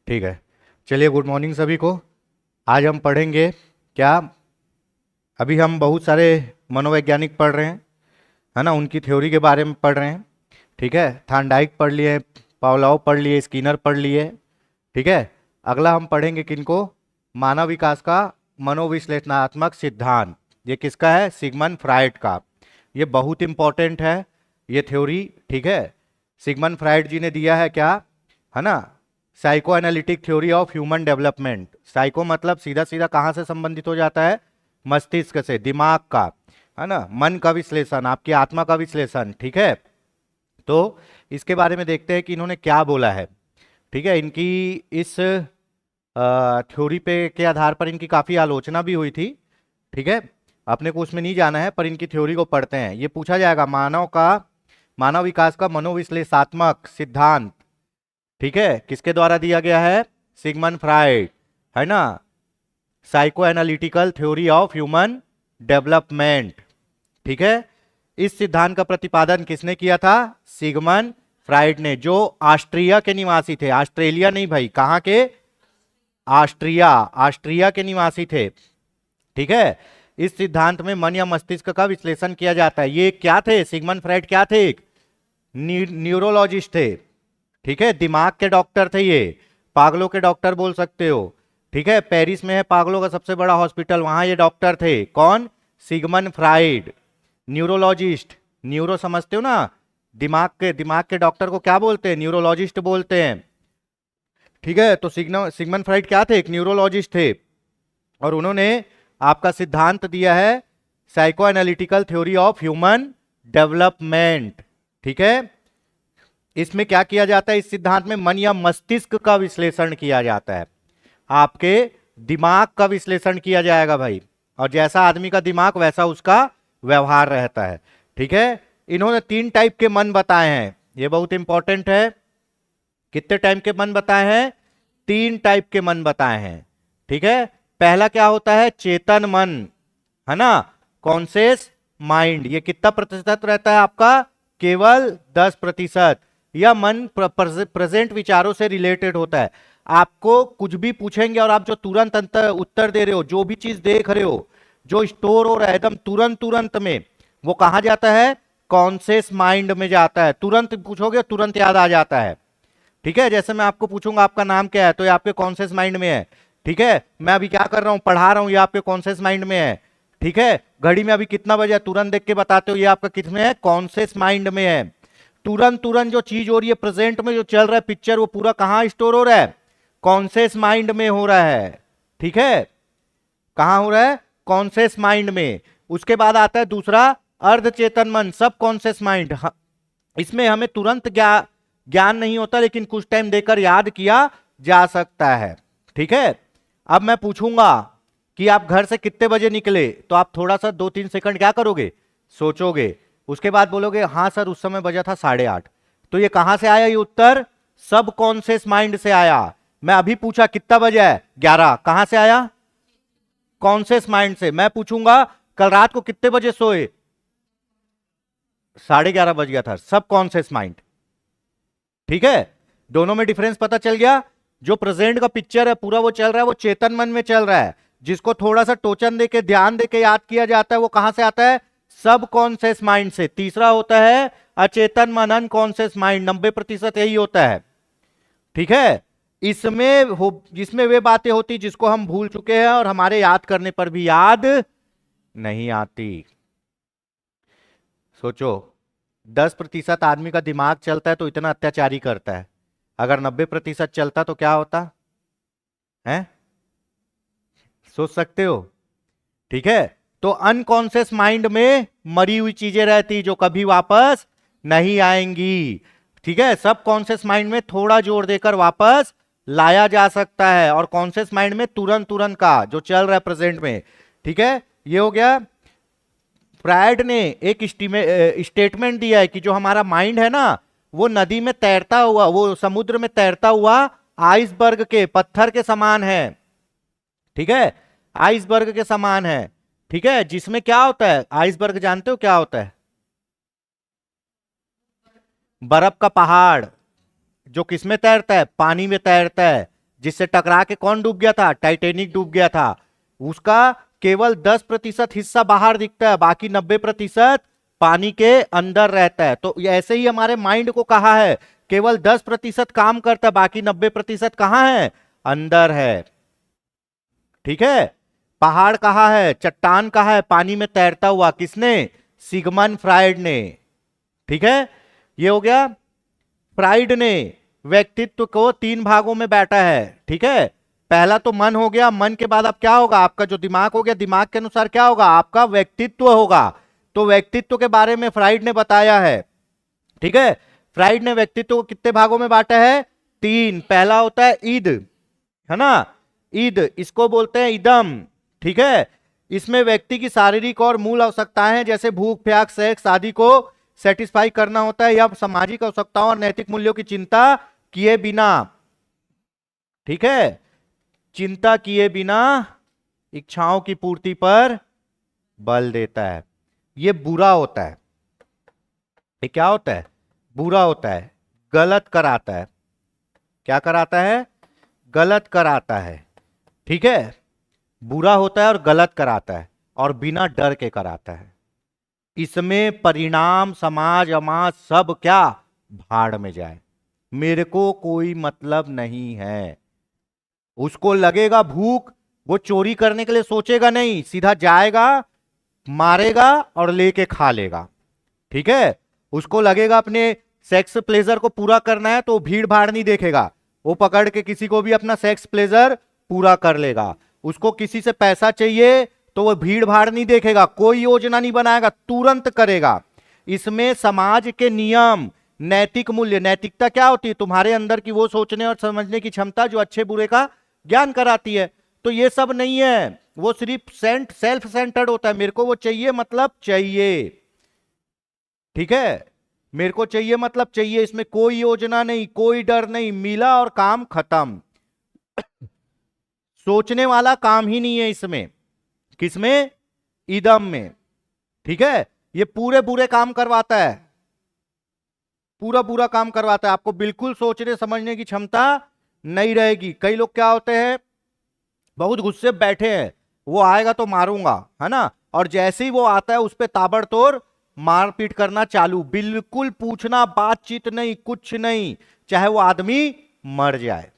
ठीक है। चलिए, गुड मॉर्निंग सभी को। आज हम पढ़ेंगे क्या? अभी हम बहुत सारे मनोवैज्ञानिक पढ़ रहे हैं, है ना, उनकी थ्योरी के बारे में पढ़ रहे हैं। ठीक है, थार्नडाइक पढ़ लिए, पावलोव पढ़ लिए, स्किनर पढ़ लिए। ठीक है। अगला हम पढ़ेंगे किनको? मानव विकास का मनोविश्लेषणात्मक सिद्धांत। ये किसका है? सिगमंड फ्राइड का। ये बहुत इंपॉर्टेंट है, ये थ्योरी। ठीक है। सिगमंड फ्राइड जी ने दिया है क्या, है ना, psycho analytic theory of human development. Psycho मतलब सीधा सीधा कहाँ से संबंधित हो जाता है? मस्तिष्क से, दिमाग का, है ना, मन का विश्लेषण, आपकी आत्मा का विश्लेषण। ठीक है। तो इसके बारे में देखते हैं कि इन्होंने क्या बोला है। ठीक है। इनकी इस थ्योरी पे के आधार पर इनकी काफी आलोचना भी हुई थी। ठीक है। अपने को उसमें नहीं जाना है, पर इनकी थ्योरी को पढ़ते हैं। ये पूछा जाएगा मानव विकास का मनोविश्लेषणात्मक सिद्धांत, ठीक है, किसके द्वारा दिया गया है? सिगमंड फ्राइड, है ना, psycho analytical theory of human development. ठीक है। इस सिद्धांत का प्रतिपादन किसने किया था? सिगमंड फ्राइड ने, जो ऑस्ट्रिया के निवासी थे। ऑस्ट्रेलिया नहीं भाई, कहां के? ऑस्ट्रिया, ऑस्ट्रिया के निवासी थे। ठीक है। इस सिद्धांत में मन या मस्तिष्क का विश्लेषण किया जाता है। ये क्या थे? सिगमंड फ्राइड क्या थे? एक न्यूरोलॉजिस्ट थे। ठीक है, दिमाग के डॉक्टर थे ये, पागलों के डॉक्टर बोल सकते हो। ठीक है, पेरिस में है पागलों का सबसे बड़ा हॉस्पिटल, वहां ये डॉक्टर थे। कौन? Sigmund Freud, neurologist. न्यूरो समझते हो ना, दिमाग के डॉक्टर को क्या बोलते हैं? न्यूरोलॉजिस्ट बोलते हैं। ठीक है। तो सिगमंड फ्राइड क्या थे? एक न्यूरोलॉजिस्ट थे, और उन्होंने आपका सिद्धांत दिया है psycho analytical theory of human development. ठीक है। इसमें क्या किया जाता है? इस सिद्धांत में मन या मस्तिष्क का विश्लेषण किया जाता है, आपके दिमाग का विश्लेषण किया जाएगा भाई। और जैसा आदमी का दिमाग वैसा उसका व्यवहार रहता है। ठीक है। इन्होंने 3 टाइप के मन बताए हैं, ये बहुत इंपॉर्टेंट है। कितने टाइप के मन बताए हैं? 3 टाइप के मन बताए हैं। ठीक है। पहला क्या होता है? चेतन मन, है ना, कॉन्शियस माइंड। ये कितना प्रतिशत रहता है आपका? केवल 10%। यह मन प्रेजेंट विचारों से रिलेटेड होता है। आपको कुछ भी पूछेंगे और आप जो तुरंत उत्तर दे रहे हो, जो भी चीज देख रहे हो, जो स्टोर हो रहा है एकदम तुरंत तुरंत में, वो कहां जाता है? कॉन्शियस माइंड में जाता है। तुरंत पूछोगे तुरंत याद आ जाता है। ठीक है। जैसे मैं आपको पूछूंगा आपका नाम क्या है, तो ये आपके कॉन्शियस माइंड में है। ठीक है। मैं अभी क्या कर रहा हूं? पढ़ा रहा हूं, ये आपके कॉन्शियस माइंड में है। ठीक है। घड़ी में अभी कितना बजे, तुरंत देख के बताते हो, ये आपका किस में है? कॉन्शियस माइंड में है। तुरंत तुरंत जो चीज हो रही है, प्रेजेंट में जो चल रहा है पिक्चर, वो पूरा कहां स्टोर हो रहा है? कॉन्शियस माइंड में हो रहा है। ठीक है। कहां हो रहा है? कॉन्शियस माइंड में। उसके बाद आता है दूसरा, अर्ध चेतन मन, सब कॉन्शियस माइंड। इसमें हमें तुरंत ज्ञान नहीं होता, लेकिन कुछ टाइम देकर याद किया जा सकता है। ठीक है। अब मैं पूछूंगा कि आप घर से कितने बजे निकले, तो आप थोड़ा सा 2-3 सेकंड क्या करोगे? सोचोगे। उसके बाद बोलोगे हाँ सर उस समय बजा था 8:30। तो ये कहां से आया? ये उत्तर सब कॉन्शियस माइंड से आया। मैं अभी पूछा कितना बजा है? 11, कहां से आया? कॉन्शियस माइंड से। मैं पूछूंगा कल रात को कितने बजे सोए? 11:30 बज गया था, सब कॉन्शियस माइंड। ठीक है। दोनों में डिफरेंस पता चल गया। जो प्रेजेंट का पिक्चर है पूरा वो चल रहा है, वो चेतन मन में चल रहा है। जिसको थोड़ा सा टोचन देके, ध्यान देके याद किया जाता है, वो कहां से आता है? सब कॉन्शियस माइंड से। तीसरा होता है अचेतन मन, अनकॉन्शियस माइंड। 90% यही होता है। ठीक है। जिसमें वे बातें होती जिसको हम भूल चुके हैं और हमारे याद करने पर भी याद नहीं आती। सोचो, 10% आदमी का दिमाग चलता है तो इतना अत्याचारी करता है। अगर 90% चलता तो क्या होता है? सोच सकते हो। ठीक है। तो अनकॉन्शियस माइंड में मरी हुई चीजें रहती जो कभी वापस नहीं आएंगी। ठीक है। सब कॉन्शियस माइंड में थोड़ा जोर देकर वापस लाया जा सकता है, और कॉन्शियस माइंड में तुरंत तुरंत का जो चल रहा है प्रेजेंट में। ठीक है। ये हो गया। फ्रायड ने एक स्टेटमेंट दिया है कि जो हमारा माइंड है ना, वो नदी में तैरता हुआ, वो समुद्र में तैरता हुआ आइसबर्ग के पत्थर के समान है। ठीक है। आइसबर्ग के समान है। ठीक है। जिसमें क्या होता है? आइसबर्ग जानते हो क्या होता है? बर्फ का पहाड़। जो किसमें तैरता है? पानी में तैरता है। जिससे टकरा के कौन डूब गया था? टाइटेनिक डूब गया था। उसका केवल 10% हिस्सा बाहर दिखता है, बाकी 90% पानी के अंदर रहता है। तो ऐसे ही हमारे माइंड को कहा है केवल 10% काम करता है, बाकी 90% कहां है? अंदर है। ठीक है। पहाड़ कहा है, चट्टान कहा है, पानी में तैरता हुआ? किसने? सिगमंड फ्राइड ने। ठीक है, ये हो गया। फ्राइड ने व्यक्तित्व को 3 भागों में बांटा है। ठीक है, पहला तो मन हो गया, मन के बाद अब क्या होगा? आपका जो दिमाग हो गया, दिमाग के अनुसार क्या होगा? आपका व्यक्तित्व होगा। तो व्यक्तित्व के बारे में फ्राइड ने बताया है। ठीक है, फ्राइड ने व्यक्तित्व को कितने भागों में बांटा है? 3। पहला होता है ईद, है ना? ईद, इसको बोलते हैं इदम। ठीक है, इसमें व्यक्ति की शारीरिक और मूल आवश्यकताएं जैसे भूख, प्यास, सेक्स आदि को सेटिस्फाई करना होता है, या सामाजिक आवश्यकताओं और नैतिक मूल्यों की चिंता किए बिना। ठीक है, चिंता किए बिना इच्छाओं की पूर्ति पर बल देता है। ये बुरा होता है। ये क्या होता है? बुरा होता है, गलत कराता है। क्या कराता है? गलत कराता है। ठीक है, बुरा होता है और गलत कराता है, और बिना डर के कराता है। इसमें परिणाम समाज अमाज सब क्या? भाड़ में जाए, मेरे को कोई मतलब नहीं है। उसको लगेगा भूख, वो चोरी करने के लिए सोचेगा नहीं, सीधा जाएगा, मारेगा और लेके खा लेगा। ठीक है, उसको लगेगा अपने सेक्स प्लेजर को पूरा करना है, तो भीड़ भाड़ नहीं देखेगा, वो पकड़ के किसी को भी अपना सेक्स प्लेजर पूरा कर लेगा। उसको किसी से पैसा चाहिए तो वो भीड़ भाड़ नहीं देखेगा, कोई योजना नहीं बनाएगा, तुरंत करेगा। इसमें समाज के नियम, नैतिक मूल्य, नैतिकता क्या होती है? तुम्हारे अंदर की वो सोचने और समझने की क्षमता जो अच्छे बुरे का ज्ञान कराती है। तो ये सब नहीं है, वो सिर्फ सेल्फ सेंटर्ड होता है। मेरे को वो चाहिए मतलब चाहिए। ठीक है, मेरे को चाहिए मतलब चाहिए। इसमें कोई योजना नहीं, कोई डर नहीं, मिला और काम खत्म। सोचने वाला काम ही नहीं है इसमें। किसमें? इदम में। ठीक है, ये पूरे बुरे काम करवाता है, पूरा बुरा काम करवाता है। आपको बिल्कुल सोचने समझने की क्षमता नहीं रहेगी। कई लोग क्या होते हैं, बहुत गुस्से बैठे हैं, वो आएगा तो मारूंगा, है ना, और जैसे ही वो आता है उस पर ताबड़तोड़ मारपीट करना चालू, बिल्कुल पूछना बातचीत नहीं, कुछ नहीं, चाहे वो आदमी मर जाए।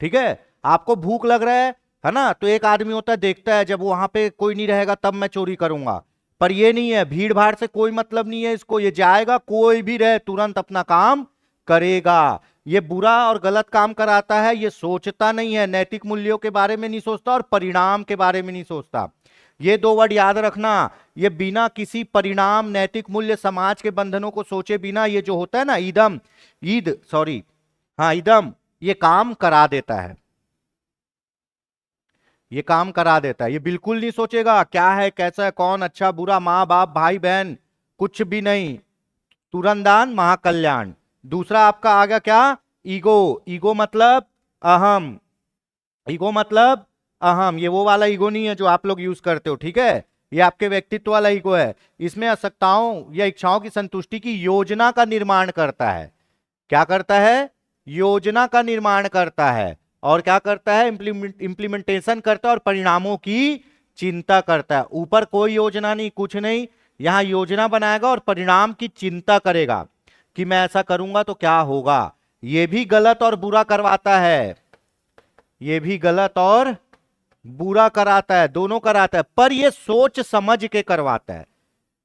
ठीक है, आपको भूख लग रहा है ना, तो एक आदमी होता है देखता है, जब वहां पे कोई नहीं रहेगा तब मैं चोरी करूंगा। पर ये नहीं है, भीड़ भाड़ से कोई मतलब नहीं है इसको, ये जाएगा, कोई भी रहे तुरंत अपना काम करेगा। ये बुरा और गलत काम कराता है, ये सोचता नहीं है, नैतिक मूल्यों के बारे में नहीं सोचता और परिणाम के बारे में नहीं सोचता। ये 2 वर्ड याद रखना। ये बिना किसी परिणाम, नैतिक मूल्य, समाज के बंधनों को सोचे बिना, ये जो होता है ना ईदम, ईद सॉरी, हाँ ईदम, ये काम करा देता है। ये काम करा देता है। ये बिल्कुल नहीं सोचेगा क्या है, कैसा है, कौन अच्छा बुरा, माँ बाप, भाई बहन, कुछ भी नहीं। तुरंदान महाकल्याण। दूसरा आपका आ गया क्या? ईगो। ईगो मतलब अहम। ईगो मतलब अहम। ये वो वाला ईगो नहीं है जो आप लोग यूज करते हो। ठीक है, ये आपके व्यक्तित्व वाला ईगो है। इसमें आवश्यकताओं या इच्छाओं की संतुष्टि की योजना का निर्माण करता है। क्या करता है? योजना का निर्माण करता है। और क्या करता है? इंप्लीमेंटेशन करता है और परिणामों की चिंता करता है। ऊपर कोई योजना नहीं, कुछ नहीं, यहां योजना बनाएगा और परिणाम की चिंता करेगा कि मैं ऐसा करूंगा तो क्या होगा। यह भी गलत और बुरा करवाता है, यह भी गलत और बुरा कराता है, दोनों कराता है, पर यह सोच समझ के करवाता है।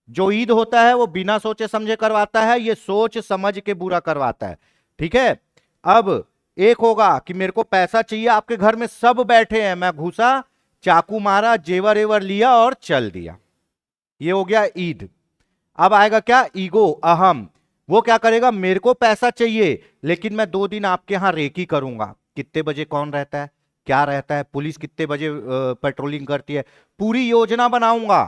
जो ईद होता है वो बिना सोचे समझे करवाता है, ये सोच समझ के बुरा करवाता है। ठीक है, अब एक होगा कि मेरे को पैसा चाहिए, आपके घर में सब बैठे हैं, मैं घुसा, चाकू मारा, जेवर एवर लिया और चल दिया, ये हो गया ईद। अब आएगा क्या? ईगो, अहम। वो क्या करेगा? मेरे को पैसा चाहिए, लेकिन मैं 2 दिन आपके यहां रेकी करूंगा, कितने बजे कौन रहता है, क्या रहता है, पुलिस कितने बजे पेट्रोलिंग करती है, पूरी योजना बनाऊंगा,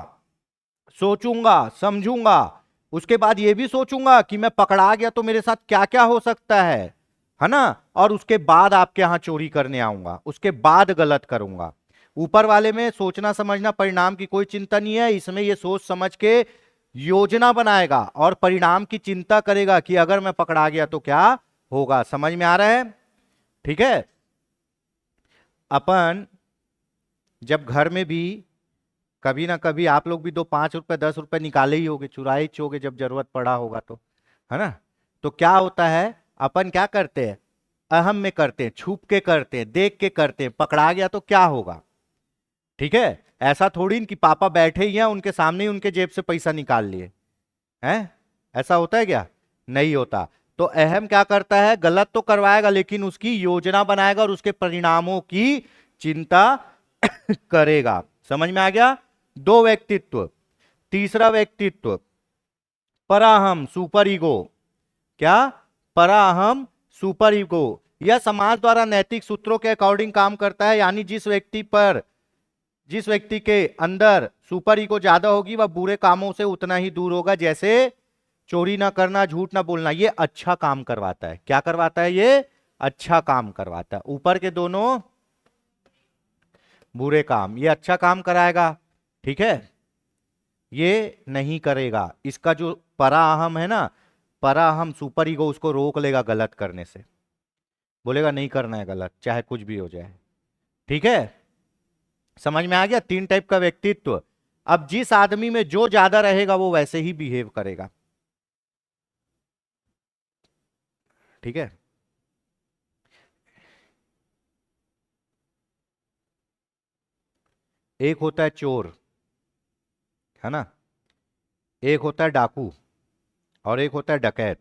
सोचूंगा, समझूंगा। उसके बाद यह भी सोचूंगा कि मैं पकड़ा गया तो मेरे साथ क्या क्या हो सकता है ना, और उसके बाद आपके यहां चोरी करने आऊंगा, उसके बाद गलत करूंगा। ऊपर वाले में सोचना समझना परिणाम की कोई चिंता नहीं है, इसमें यह सोच समझ के योजना बनाएगा और परिणाम की चिंता करेगा कि अगर मैं पकड़ा गया तो क्या होगा। समझ में आ रहा है? ठीक है। अपन जब घर में भी कभी ना कभी आप लोग भी 2 5 रुपए 10 रुपए निकाले ही होगे, चुराए ही होगे जब जरूरत पड़ा होगा तो, है ना। तो क्या होता है, अपन क्या करते हैं, अहम में करते हैं, छुप के करते हैं, देख के करते हैं, पकड़ा गया तो क्या होगा। ठीक है। ऐसा थोड़ी न कि पापा बैठे ही हैं उनके सामने ही उनके जेब से पैसा निकाल लिए हैं, ऐसा होता है क्या, नहीं होता। तो अहम क्या करता है, गलत तो करवाएगा लेकिन उसकी योजना बनाएगा और उसके परिणामों की चिंता करेगा। समझ में आ गया। दो व्यक्तित्व। तीसरा व्यक्तित्व पराहम, सुपर ईगो। क्या, पराहम सुपर ईगो। यह समाज द्वारा नैतिक सूत्रों के अकॉर्डिंग काम करता है, यानी जिस व्यक्ति के अंदर सुपर ईगो ज्यादा होगी वह बुरे कामों से उतना ही दूर होगा, जैसे चोरी ना करना, झूठ ना बोलना। ये अच्छा काम करवाता है। क्या करवाता है, ये अच्छा काम करवाता है। ऊपर के दोनों बुरे काम, ये अच्छा काम कराएगा। ठीक है, ये नहीं करेगा। इसका जो पराअहम है ना, पराअहम सुपर ईगो उसको रोक लेगा गलत करने से, बोलेगा नहीं करना है गलत, चाहे कुछ भी हो जाए। ठीक है, समझ में आ गया। 3 टाइप का व्यक्तित्व। अब जिस आदमी में जो ज्यादा रहेगा वो वैसे ही बिहेव करेगा। ठीक है। एक होता है चोर, है ना, एक होता है डाकू और एक होता है डकैत।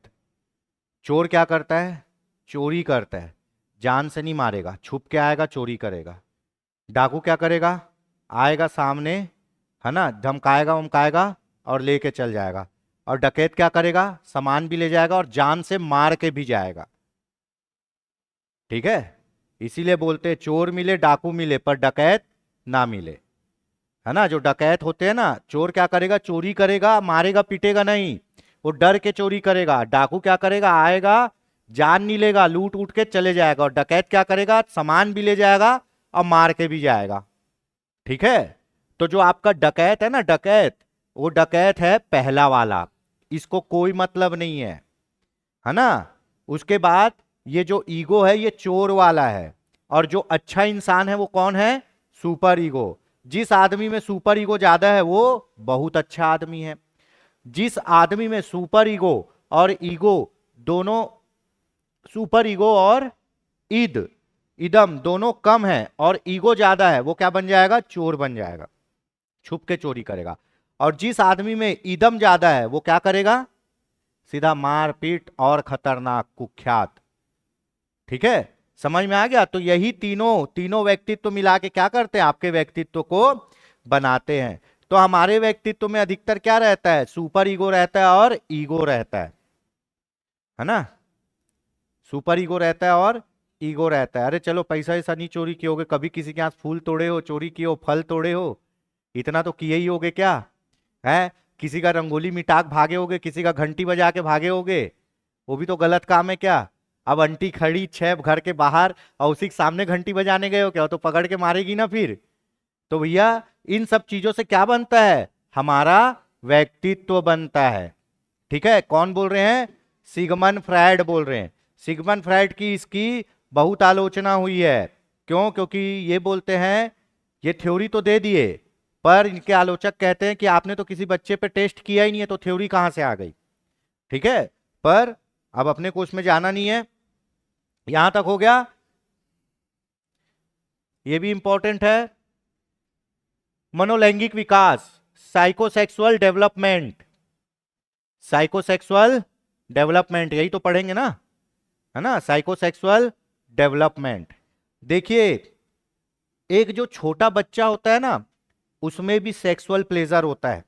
चोर क्या करता है, चोरी करता है, जान से नहीं मारेगा, छुप के आएगा, चोरी करेगा। डाकू क्या करेगा, आएगा सामने, है ना, धमकाएगा वमकाएगा और लेके चल जाएगा। और डकैत क्या करेगा, सामान भी ले जाएगा और जान से मार के भी जाएगा। ठीक है, इसीलिए बोलते हैं चोर मिले डाकू मिले पर डकैत ना मिले, है ना। जो डकैत होते हैं ना, चोर क्या करेगा, चोरी करेगा, मारेगा पीटेगा नहीं, वो डर के चोरी करेगा। डाकू क्या करेगा, आएगा, जान नहीं लेगा, लूट उठ के चले जाएगा। और डकैत क्या करेगा, सामान भी ले जाएगा और मार के भी जाएगा। ठीक है। तो जो आपका डकैत है ना, डकैत, वो डकैत है पहला वाला, इसको कोई मतलब नहीं है ना। उसके बाद ये जो ईगो है ये चोर वाला है। और जो अच्छा इंसान है वो कौन है, सुपर ईगो। जिस आदमी में सुपर ईगो ज्यादा है वो बहुत अच्छा आदमी है। जिस आदमी में सुपर ईगो और ईगो दोनों, सुपर ईगो और इदम दोनों कम है और ईगो ज्यादा है, वो क्या बन जाएगा, चोर बन जाएगा, छुप के चोरी करेगा। और जिस आदमी में इदम ज्यादा है वो क्या करेगा, सीधा मारपीट और खतरनाक कुख्यात। ठीक है, समझ में आ गया। तो यही तीनों तीनों व्यक्तित्व मिला के क्या करते हैं, आपके व्यक्तित्व को बनाते हैं। तो हमारे व्यक्तित्व में अधिकतर क्या रहता है, सुपर ईगो रहता है और ईगो रहता है ना। सुपर ईगो रहता है और ईगो रहता है। अरे चलो, पैसा ऐसा नहीं चोरी किए होगे, कभी किसी के यहाँ फूल तोड़े हो, चोरी किए हो, फल तोड़े हो, इतना तो किए ही होगे क्या है। किसी का रंगोली मिटाक भागे होगे, किसी का घंटी बजा के भागे होगे, वो भी तो गलत काम है क्या। अब आंटी खड़ी 6 घर के बाहर और उसी के सामने घंटी बजाने गए हो क्या, वो तो पकड़ के मारेगी ना फिर। तो भैया इन सब चीजों से क्या बनता है, हमारा व्यक्तित्व बनता है। ठीक है, कौन बोल रहे हैं, सिगमंड फ्रायड बोल रहे हैं। सिगमंड फ्रायड की इसकी बहुत आलोचना हुई है। क्यों, क्योंकि ये बोलते हैं, ये थ्योरी तो दे दिए पर इनके आलोचक कहते हैं कि आपने तो किसी बच्चे पे टेस्ट किया ही नहीं है, तो थ्योरी कहां से आ गई। ठीक है, पर अब अपने को उसमें जाना नहीं है। यहां तक हो गया, ये भी इंपॉर्टेंट है। मनोलैंगिक विकास, साइकोसेक्सुअल डेवलपमेंट, साइकोसेक्सुअल डेवलपमेंट, यही तो पढ़ेंगे ना, है ना, साइकोसेक्सुअल डेवलपमेंट। देखिए, एक जो छोटा बच्चा होता है ना, उसमें भी सेक्सुअल प्लेजर होता है,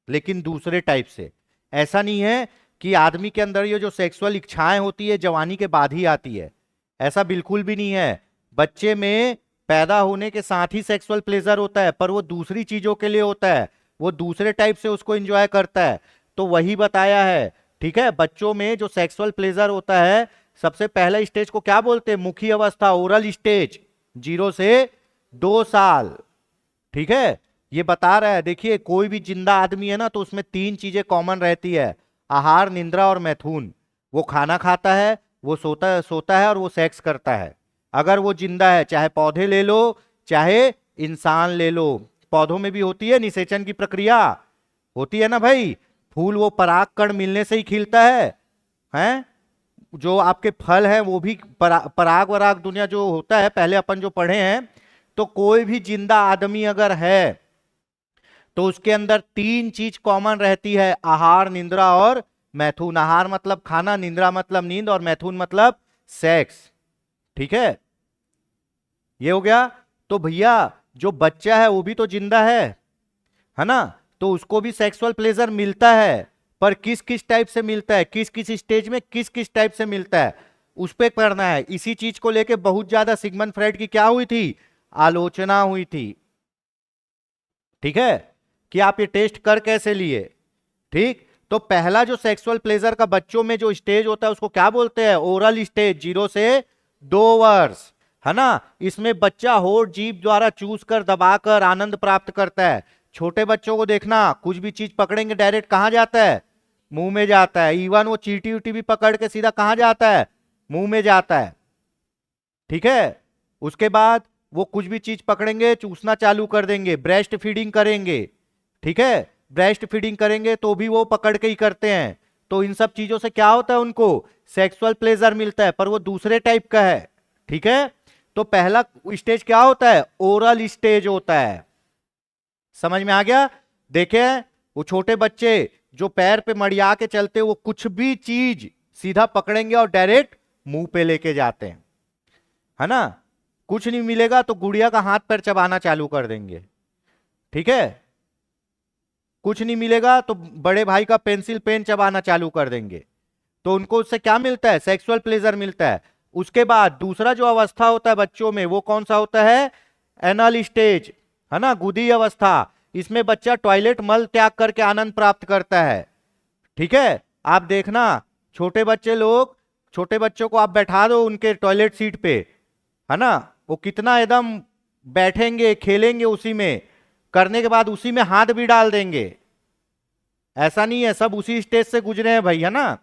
लेकिन दूसरे टाइप से। ऐसा नहीं है कि आदमी के अंदर ये जो सेक्सुअल इच्छाएं होती है जवानी के बाद ही आती है, ऐसा बिल्कुल भी नहीं है। बच्चे में पैदा होने के साथ ही सेक्सुअल प्लेजर होता है, पर वो दूसरी चीजों के लिए होता है, वो दूसरे टाइप से उसको एंजॉय करता है। तो वही बताया है। ठीक है, बच्चों में जो सेक्सुअल प्लेजर होता है, सबसे पहला स्टेज को क्या बोलते हैं, मुखी अवस्था, ओरल स्टेज, 0 से 2 साल। ठीक है, ये बता रहा है। देखिए, कोई भी जिंदा आदमी है ना, तो उसमें 3 चीजें कॉमन रहती है, आहार, निद्रा और मैथुन। वो खाना खाता है, वो सोता है और वो सेक्स करता है। अगर वो जिंदा है, चाहे पौधे ले लो चाहे इंसान ले लो। पौधों में भी होती है निषेचन की प्रक्रिया, होती है ना भाई। फूल वो पराग कण मिलने से ही खिलता है। जो आपके फल हैं वो भी पराग वराग दुनिया जो होता है, पहले अपन जो पढ़े हैं, तो कोई भी जिंदा आदमी अगर है तो उसके अंदर तीन चीज कॉमन रहती है, आहार, निद्रा और मैथुन। आहार मतलब खाना, निद्रा मतलब नींद, और मैथुन मतलब सेक्स। ठीक है, ये हो गया। तो भैया जो बच्चा है वो भी तो जिंदा है ना, तो उसको भी सेक्सुअल प्लेजर मिलता है, पर किस किस टाइप से मिलता है, किस किस स्टेज में किस किस टाइप से मिलता है, उस पे पढ़ना है। इसी चीज को लेके बहुत ज्यादा सिगमंड फ्राइड की क्या हुई थी, आलोचना हुई थी। ठीक है, कि आप ये टेस्ट कर कैसे लिए। ठीक, तो पहला जो सेक्सुअल प्लेजर का बच्चों में जो स्टेज होता है उसको क्या बोलते हैं, ओरल स्टेज, 0 से 2 वर्ष, है ना। इसमें बच्चा होठ जीभ द्वारा चूस कर दबाकर आनंद प्राप्त करता है। छोटे बच्चों को देखना, कुछ भी चीज पकड़ेंगे डायरेक्ट कहां जाता है, मुंह में जाता है। इवन वो चींटी उटी भी पकड़ के सीधा कहां जाता है, मुंह में जाता है। ठीक है, उसके बाद वो कुछ भी चीज पकड़ेंगे चूसना चालू कर देंगे, ब्रेस्ट फीडिंग करेंगे। ठीक है, ब्रेस्ट फीडिंग करेंगे तो भी वो पकड़ के ही करते हैं। तो इन सब चीजों से क्या होता है, उनको सेक्सुअल प्लेजर मिलता है, पर वो दूसरे टाइप का है। ठीक है, तो पहला स्टेज क्या होता है, ओरल स्टेज होता है। समझ में आ गया। देखे, वो छोटे बच्चे जो पैर पे मड़िया के चलते, वो कुछ भी चीज सीधा पकड़ेंगे और डायरेक्ट मुंह पे लेके जाते हैं, है ना। कुछ नहीं मिलेगा तो गुड़िया का हाथ पैर चबाना चालू कर देंगे। ठीक है, कुछ नहीं मिलेगा तो बड़े भाई का पेंसिल पेन चबाना चालू कर देंगे। तो उनको उससे क्या मिलता है, सेक्सुअल प्लेजर मिलता है। उसके बाद दूसरा जो अवस्था होता है बच्चों में, वो कौन सा होता है, एनल स्टेज, है ना, गुदी अवस्था। इसमें बच्चा टॉयलेट मल त्याग करके आनंद प्राप्त करता है। ठीक है, आप देखना, छोटे बच्चे लोग, छोटे बच्चों को आप बैठा दो उनके टॉयलेट सीट पे, है ना, वो कितना एकदम बैठेंगे, खेलेंगे उसी में, करने के बाद उसी में हाथ भी डाल देंगे। ऐसा नहीं है, सब उसी स्टेज से गुजरे हैं भाई, है ना।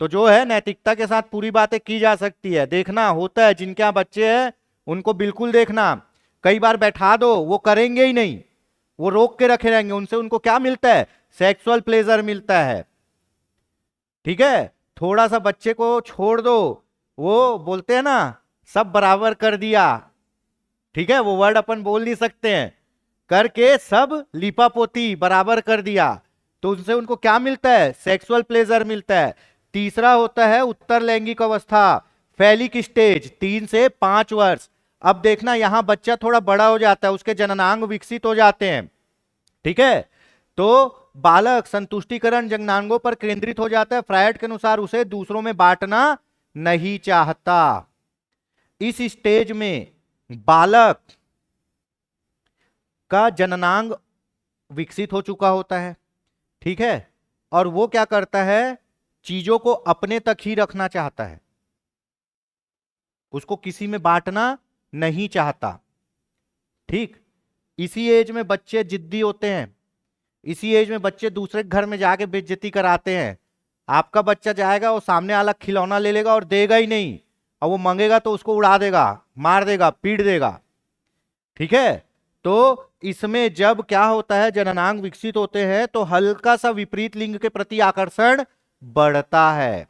तो जो है नैतिकता के साथ पूरी बातें की जा सकती है। देखना होता है, जिनके यहाँ बच्चे हैं उनको बिल्कुल देखना, कई बार बैठा दो वो करेंगे ही नहीं, वो रोक के रखे रहेंगे। उनसे उनको क्या मिलता है, सेक्सुअल प्लेजर मिलता है। ठीक है, थोड़ा सा बच्चे को छोड़ दो, वो बोलते हैं ना, सब बराबर कर दिया। ठीक है, वो वर्ड अपन बोल नहीं सकते हैं, करके सब लिपापोती बराबर कर दिया, तो उनसे उनको क्या मिलता है, सेक्सुअल प्लेजर मिलता है। तीसरा होता है उत्तर लैंगिक अवस्था, फैलिक स्टेज, 3 से 5 वर्ष। अब देखना, यहां बच्चा थोड़ा बड़ा हो जाता है, उसके जननांग विकसित हो जाते हैं। ठीक है, तो बालक संतुष्टिकरण जननांगों पर केंद्रित हो जाता है। फ्रायड के अनुसार उसे दूसरों में बांटना नहीं चाहता। इस स्टेज में बालक का जननांग विकसित हो चुका होता है। ठीक है, और वो क्या करता है, चीजों को अपने तक ही रखना चाहता है, उसको किसी में बांटना नहीं चाहता। ठीक, इसी एज में बच्चे जिद्दी होते हैं, इसी एज में बच्चे दूसरे के घर में जाके बेइज्जती कराते हैं। आपका बच्चा जाएगा, वो सामने वाला खिलौना ले लेगा और देगा ही नहीं, और वो मांगेगा तो उसको उड़ा देगा, मार देगा, पीट देगा। ठीक है, तो इसमें जब क्या होता है, जननांग विकसित होते हैं तो हल्का सा विपरीत लिंग के प्रति आकर्षण बढ़ता है।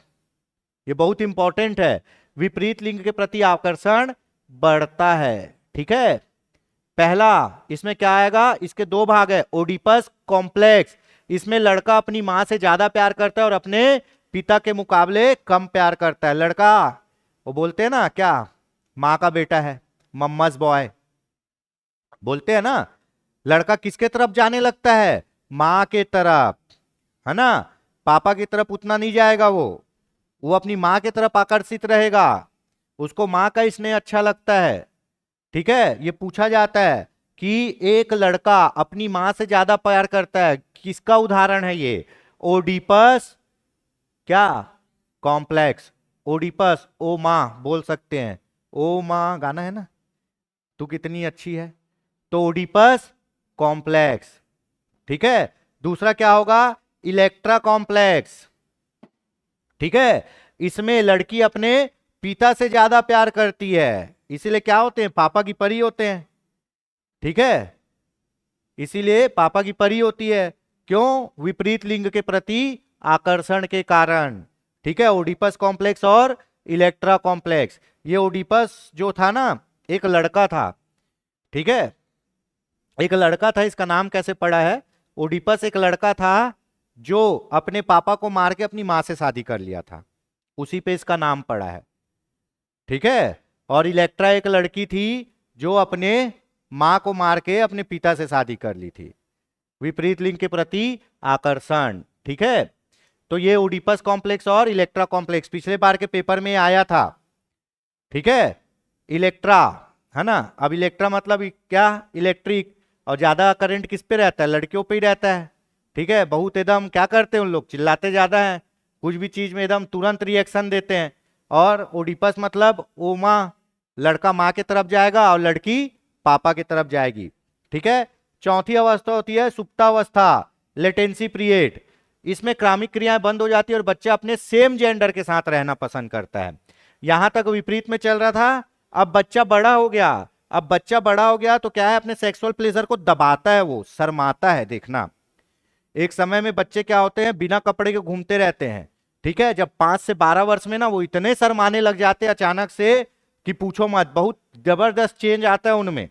ये बहुत इंपॉर्टेंट है, विपरीत लिंग के प्रति आकर्षण बढ़ता है। ठीक है, पहला इसमें क्या आएगा, इसके 2 भाग है, ओडिपस कॉम्प्लेक्स। इसमें लड़का अपनी मां से ज्यादा प्यार करता है और अपने पिता के मुकाबले कम प्यार करता है। लड़का, वो बोलते हैं ना क्या, मां का बेटा है, मम्माज बॉय बोलते हैं ना। लड़का किसके तरफ जाने लगता है, मां के तरफ, है ना। पापा की तरफ उतना नहीं जाएगा, वो अपनी मां की तरफ आकर्षित रहेगा, उसको मां का स्नेह अच्छा लगता है। ठीक है, ये पूछा जाता है कि एक लड़का अपनी मां से ज्यादा प्यार करता है, किसका उदाहरण है ये, ओडिपस क्या कॉम्प्लेक्स। ओडिपस ओ मां बोल सकते हैं, ओ मां गाना है ना, तू कितनी अच्छी है, तो ओडिपस कॉम्प्लेक्स। ठीक है, दूसरा क्या होगा, इलेक्ट्रा कॉम्प्लेक्स। ठीक है, इसमें लड़की अपने पिता से ज्यादा प्यार करती है, इसीलिए क्या होते हैं, पापा की परी होते हैं। ठीक है, इसीलिए पापा की परी होती है। क्यों? विपरीत लिंग के प्रति आकर्षण के कारण। ठीक है, ओडिपस कॉम्प्लेक्स और इलेक्ट्रा कॉम्प्लेक्स। ये ओडिपस जो था ना, एक लड़का था। ठीक है, एक लड़का था, इसका नाम कैसे पड़ा है? ओडिपस एक लड़का था जो अपने पापा को मार के अपनी मां से शादी कर लिया था, उसी पे इसका नाम पड़ा है। ठीक है, और इलेक्ट्रा एक लड़की थी जो अपने मां को मार के अपने पिता से शादी कर ली थी। विपरीत लिंग के प्रति आकर्षण। ठीक है, तो ये ओडिपस कॉम्प्लेक्स और इलेक्ट्रा कॉम्प्लेक्स पिछले बार के पेपर में आया था। ठीक है, इलेक्ट्रा है ना, अब इलेक्ट्रा मतलब क्या? इलेक्ट्रिक। और ज्यादा करंट किस पे रहता है? लड़कियों पे ही रहता है। ठीक है, बहुत एकदम क्या करते हैं उन लोग? चिल्लाते ज्यादा हैं, कुछ भी चीज में एकदम तुरंत रिएक्शन देते हैं। और ओडिपस मतलब ओ माँ, लड़का माँ की तरफ जाएगा और लड़की पापा की तरफ जाएगी। ठीक है, चौथी अवस्था होती है सुप्तावस्था, लेटेंसी पीरियड। इसमें क्रामिक क्रियाएं बंद हो जाती है और बच्चा अपने सेम जेंडर के साथ रहना पसंद करता है। यहां तक विपरीत में चल रहा था, अब बच्चा बड़ा हो गया। अब बच्चा बड़ा हो गया तो क्या है, अपने सेक्सुअल प्लेजर को दबाता है, वो शर्माता है। देखना, एक समय में बच्चे क्या होते हैं, बिना कपड़े के घूमते रहते हैं। ठीक है, जब 5 से 12 वर्ष में ना वो इतने शर्माने लग जाते हैं अचानक से कि पूछो मत, बहुत जबरदस्त चेंज आता है उनमें।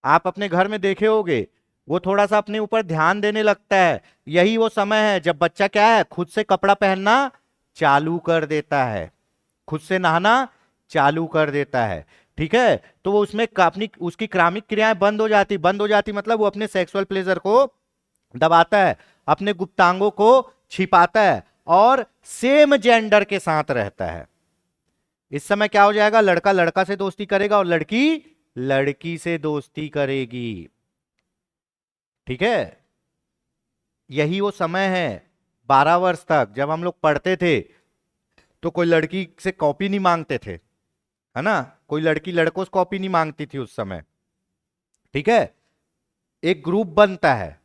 आप अपने घर में देखे होगे, वो थोड़ा सा अपने ऊपर ध्यान देने लगता है। यही वो समय है जब बच्चा क्या है, खुद से कपड़ा पहनना चालू कर देता है, खुद से नहाना चालू कर देता है। ठीक है, तो वो उसमें अपनी उसकी क्रामिक क्रियाएं बंद हो जाती मतलब वो अपने सेक्सुअल प्लेजर को दबाता है, अपने गुप्तांगों को छिपाता है और सेम जेंडर के साथ रहता है। इस समय क्या हो जाएगा, लड़का लड़का से दोस्ती करेगा और लड़की लड़की से दोस्ती करेगी। ठीक है, यही वो समय है 12 वर्ष तक जब हम लोग पढ़ते थे तो कोई लड़की से कॉपी नहीं मांगते थे, है ना, कोई लड़की लड़कों से कॉपी नहीं मांगती थी उस समय। ठीक है, एक ग्रुप बनता है,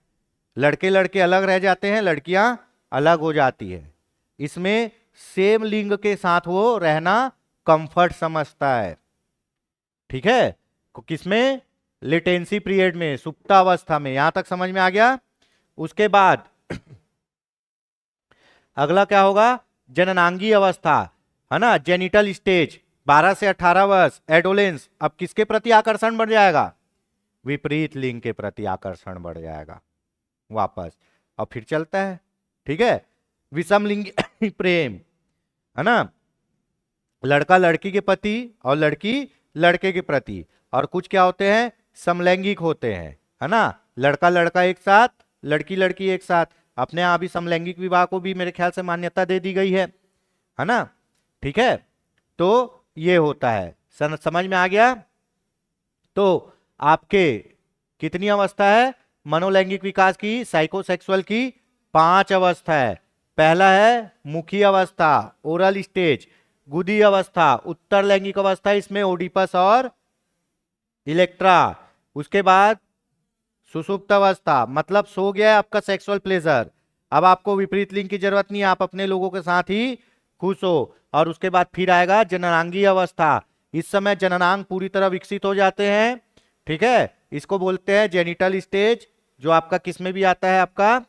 लड़के लड़के अलग रह जाते हैं, लड़कियां अलग हो जाती है। इसमें सेम लिंग के साथ वो रहना कंफर्ट समझता है। ठीक है, किसमें? लेटेंसी पीरियड में, सुप्तावस्था में। यहां तक समझ में आ गया? उसके बाद अगला क्या होगा, जननांगी अवस्था, है ना, जेनिटल स्टेज। 12 से 18 वर्ष, एडोलेंस। अब किसके प्रति आकर्षण बढ़ जाएगा? विपरीत लिंग के प्रति आकर्षण बढ़ जाएगा वापस, और फिर चलता है। ठीक है, विषम लिंगी प्रेम, है ना, लड़का लड़की के प्रति और लड़की लड़के के प्रति। और कुछ क्या होते हैं, समलैंगिक होते हैं, है ना, लड़का लड़का एक साथ, लड़की लड़की एक साथ। अपने यहाँ भी समलैंगिक विवाह को भी मेरे ख्याल से मान्यता दे दी गई है ना। ठीक है, तो ये होता है, समझ में आ गया? तो आपके कितनी अवस्था है मनोलैंगिक विकास की, साइकोसेक्सुअल की? 5 अवस्था है। पहला है मुखी अवस्था, ओरल स्टेज, गुदी अवस्था, उत्तर लैंगिक अवस्था, इसमें ओडिपस और इलेक्ट्रा। उसके बाद सुषुप्त अवस्था, मतलब सो गया है आपका सेक्सुअल प्लेजर, अब आपको विपरीत लिंग की जरूरत नहीं है, आप अपने लोगों के साथ ही खुश हो। और उसके बाद फिर आएगा जननांगी अवस्था, इस समय जननांग पूरी तरह विकसित हो जाते हैं। ठीक है, इसको बोलते हैं जेनिटल स्टेज, जो आपका किस में भी आता है, आपका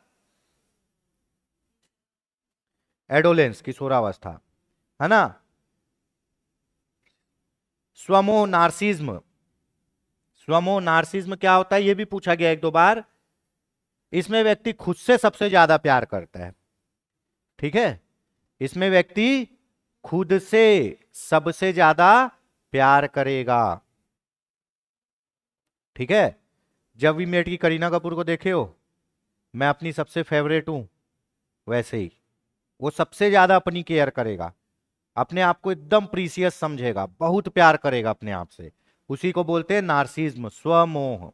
एडोलेंस, किशोरावस्था, है ना। स्वमोह नार्सिज्म, स्वमोह नार्सिज्म क्या होता है ये भी पूछा गया एक दो बार। इसमें व्यक्ति खुद से सबसे ज्यादा प्यार करता है। ठीक है, इसमें व्यक्ति खुद से सबसे ज्यादा प्यार करेगा। ठीक है, जब वी मेट की करीना कपूर को देखे हो, मैं अपनी सबसे फेवरेट हूं, वैसे ही वो सबसे ज्यादा अपनी केयर करेगा, अपने आप को एकदम प्रीसियस समझेगा, बहुत प्यार करेगा अपने आप से। उसी को बोलते हैं नार्सिज्म, स्वमोह।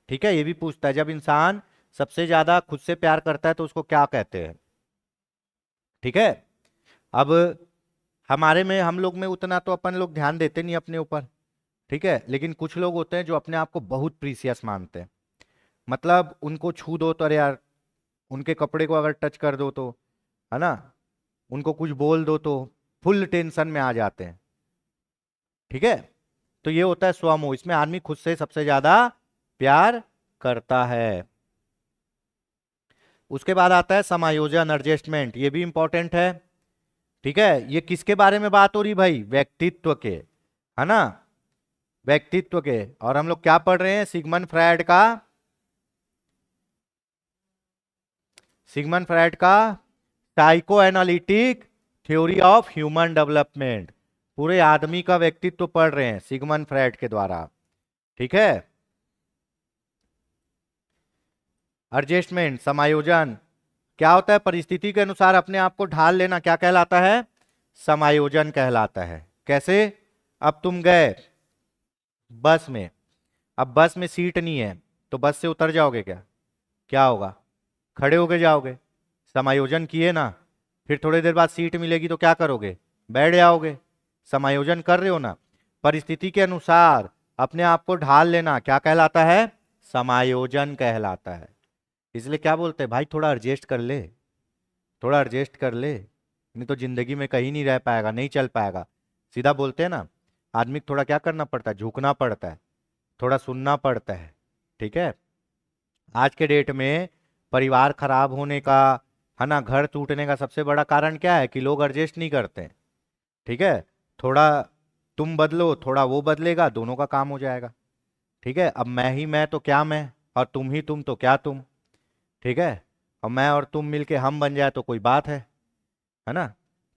ठीक है, ये भी पूछता है जब इंसान सबसे ज्यादा खुद से प्यार करता है तो उसको क्या कहते हैं। ठीक है, अब हमारे में, हम लोग में उतना तो अपन लोग ध्यान देते नहीं अपने ऊपर। ठीक है, लेकिन कुछ लोग होते हैं जो अपने आप को बहुत प्रीसियस मानते हैं, मतलब उनको छू दो तो अरे यार, उनके कपड़े को अगर टच कर दो तो, है ना, उनको कुछ बोल दो तो फुल टेंशन में आ जाते हैं। ठीक है, तो ये होता है स्वमोह, इसमें आदमी खुद से सबसे ज्यादा प्यार करता है। उसके बाद आता है समायोजन, एडजस्टमेंट, ये भी इंपॉर्टेंट है। ठीक है, ये किसके बारे में बात हो रही भाई? व्यक्तित्व के, है ना, व्यक्तित्व के। और हम लोग क्या पढ़ रहे हैं? सिगमंड फ्रायड का psycho analytic theory of human development. पूरे आदमी का व्यक्तित्व पढ़ रहे हैं सिगमंड फ्रायड के द्वारा। ठीक है, एडजस्टमेंट, समायोजन क्या होता है? परिस्थिति के अनुसार अपने आप को ढाल लेना, क्या कहलाता है? समायोजन कहलाता है। कैसे? अब तुम गए बस में, अब बस में सीट नहीं है, तो बस से उतर जाओगे क्या? क्या होगा? खड़े होके जाओगे। समायोजन किए ना, फिर थोड़ी देर बाद सीट मिलेगी तो क्या करोगे? बैठ जाओगे। समायोजन कर रहे हो ना। परिस्थिति के अनुसार अपने आप को ढाल लेना क्या कहलाता है? समायोजन कहलाता है। इसलिए क्या बोलते हैं भाई, थोड़ा एडजस्ट कर ले, थोड़ा एडजस्ट कर ले, नहीं तो जिंदगी में कहीं नहीं रह पाएगा, नहीं चल पाएगा। सीधा बोलते हैं ना, आदमी को थोड़ा क्या करना पड़ता है? झुकना पड़ता है, थोड़ा सुनना पड़ता है। ठीक है, आज के डेट में परिवार खराब होने का, है ना, घर टूटने का सबसे बड़ा कारण क्या है? कि लोग एडजस्ट नहीं करते हैं। ठीक है, थोड़ा तुम बदलो, थोड़ा वो बदलेगा, दोनों का काम हो जाएगा। ठीक है, अब मैं ही मैं तो क्या मैं, और तुम ही तुम तो क्या तुम। ठीक है, और मैं और तुम मिलके हम बन जाए तो कोई बात है ना।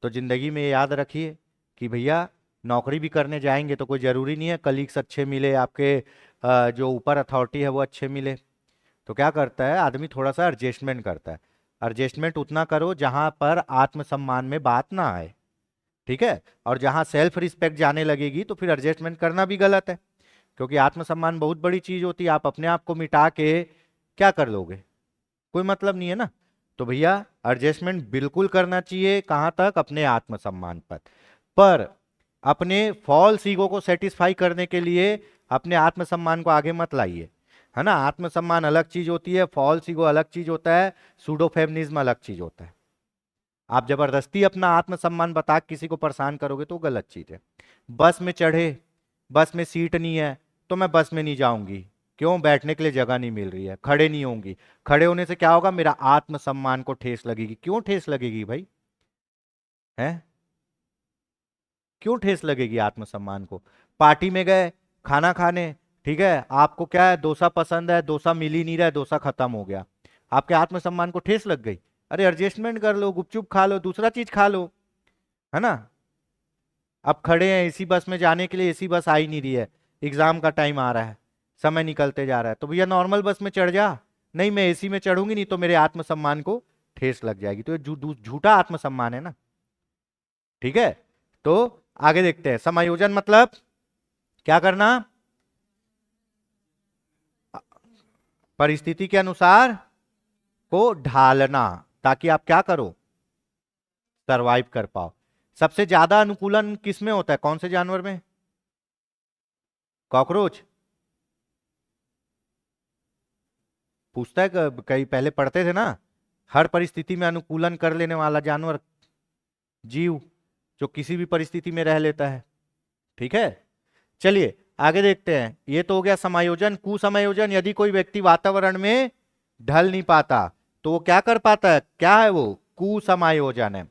तो जिंदगी में ये याद रखिए कि भैया, नौकरी भी करने जाएंगे तो कोई जरूरी नहीं है कलीग्स अच्छे मिले, आपके जो ऊपर अथॉरिटी है वो अच्छे मिले। तो क्या करता है आदमी? थोड़ा सा एडजस्टमेंट करता है। एडजस्टमेंट उतना करो जहां पर आत्मसम्मान में बात ना आए। ठीक है, और जहां सेल्फ रिस्पेक्ट जाने लगेगी तो फिर एडजस्टमेंट करना भी गलत है, क्योंकि आत्मसम्मान बहुत बड़ी चीज होती है। आप अपने आप को मिटा के क्या कर लोगे? कोई मतलब नहीं है ना। तो भैया, एडजस्टमेंट बिल्कुल करना चाहिए। कहां तक? अपने आत्मसम्मान पर अपने फॉल्स ईगो को सेटिस्फाई करने के लिए अपने आत्मसम्मान को आगे मत लाइए, है ना। आत्मसम्मान अलग चीज होती है, फॉल्स ईगो अलग चीज होता है, सूडो फेमिनिज्म अलग चीज होता है। आप जबरदस्ती अपना आत्मसम्मान बता के किसी को परेशान करोगे तो गलत चीज है। बस में चढ़े, बस में सीट नहीं है तो मैं बस में नहीं जाऊंगी। क्यों? बैठने के लिए जगह नहीं मिल रही है। खड़े नहीं होंगी, खड़े होने से क्या होगा? मेरा आत्मसम्मान को ठेस लगेगी। क्यों ठेस लगेगी भाई? है, क्यों ठेस लगेगी आत्मसम्मान को? पार्टी में गए खाना खाने, ठीक है, आपको क्या है? डोसा पसंद है, डोसा मिल ही नहीं रहा है, डोसा खत्म हो गया, आपके आत्मसम्मान को ठेस लग गई। अरे एडजस्टमेंट कर लो, गुपचुप खा लो, दूसरा चीज खा लो, है ना। अब खड़े हैं इसी बस में जाने के लिए, इसी बस आ ही नहीं रही है, एग्जाम का टाइम आ रहा है, समय निकलते जा रहा है, तो भैया नॉर्मल बस में चढ़ जा। नहीं, मैं एसी में चढ़ूंगी, नहीं तो मेरे आत्मसम्मान को ठेस लग जाएगी। तो ये झूठा आत्मसम्मान है ना। ठीक है, तो आगे देखते हैं। समायोजन मतलब क्या करना? परिस्थिति के अनुसार को ढालना, ताकि आप क्या करो? सरवाइव कर पाओ। सबसे ज्यादा अनुकूलन किस में होता है? कौन से जानवर में? कॉकरोच पूछता है, कई पहले पढ़ते थे ना, हर परिस्थिति में अनुकूलन कर लेने वाला जानवर, जीव, जो किसी भी परिस्थिति में रह लेता है। ठीक है, चलिए आगे देखते हैं। ये तो हो गया समायोजन। कुसमायोजन, यदि कोई व्यक्ति वातावरण में ढल नहीं पाता तो वो क्या कर पाता है? क्या है वो? कुसमायोजन है।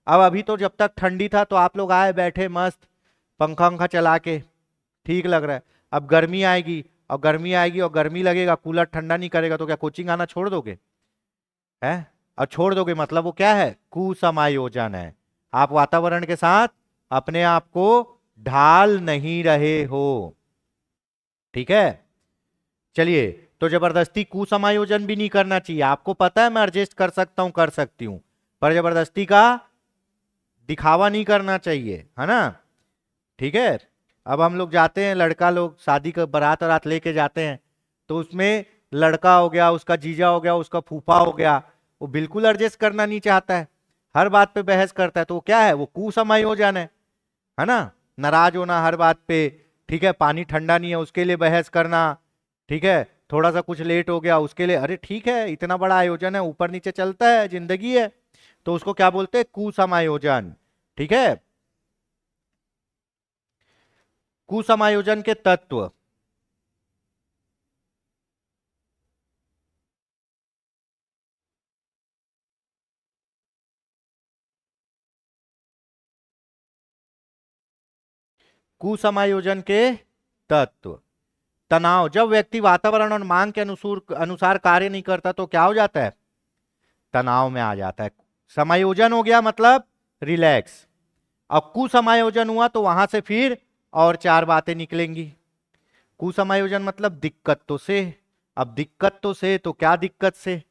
अब अभी तो जब तक ठंडी था तो आप लोग आए बैठे मस्त, पंखा पंखा चला के, ठीक लग रहा है। अब गर्मी आएगी, और गर्मी आएगी और गर्मी लगेगा, कूलर ठंडा नहीं करेगा, तो क्या कोचिंग आना छोड़ दोगे? है, और छोड़ दोगे मतलब वो क्या है? कुसमायोजन है। आप वातावरण के साथ अपने आप को ढाल नहीं रहे हो। ठीक है, चलिए, तो जबरदस्ती कुसमायोजन भी नहीं करना चाहिए। आपको पता है मैं एडजस्ट कर सकता हूं, कर सकती हूं, पर जबरदस्ती का दिखावा नहीं करना चाहिए, है ना। ठीक है, अब हम लोग जाते हैं, लड़का लोग शादी का बारात रात लेके जाते हैं, तो उसमें लड़का हो गया, उसका जीजा हो गया, उसका फूफा हो गया, वो बिल्कुल एडजस्ट करना नहीं चाहता है, हर बात पे बहस करता है, तो वो क्या है? वो कुसमायोजन है ना। नाराज होना हर बात पे, ठीक है, पानी ठंडा नहीं है उसके लिए बहस करना, ठीक है, थोड़ा सा कुछ लेट हो गया उसके लिए, अरे ठीक है, इतना बड़ा आयोजन है, ऊपर नीचे चलता है, जिंदगी है। तो उसको क्या बोलते हैं? कुसमायोजन। ठीक है, कुसमायोजन के तत्व। कुसमायोजन के तत्व। तनाव, जब व्यक्ति वातावरण और मांग के अनुसार अनुसार कार्य नहीं करता तो क्या हो जाता है? तनाव में आ जाता है। समायोजन हो गया मतलब रिलैक्स। अब कुसमायोजन हुआ तो वहां से फिर और चार बातें निकलेंगी। कुसमायोजन मतलब दिक्कत तो से। अब दिक्कत तो से तो क्या दिक्कत से?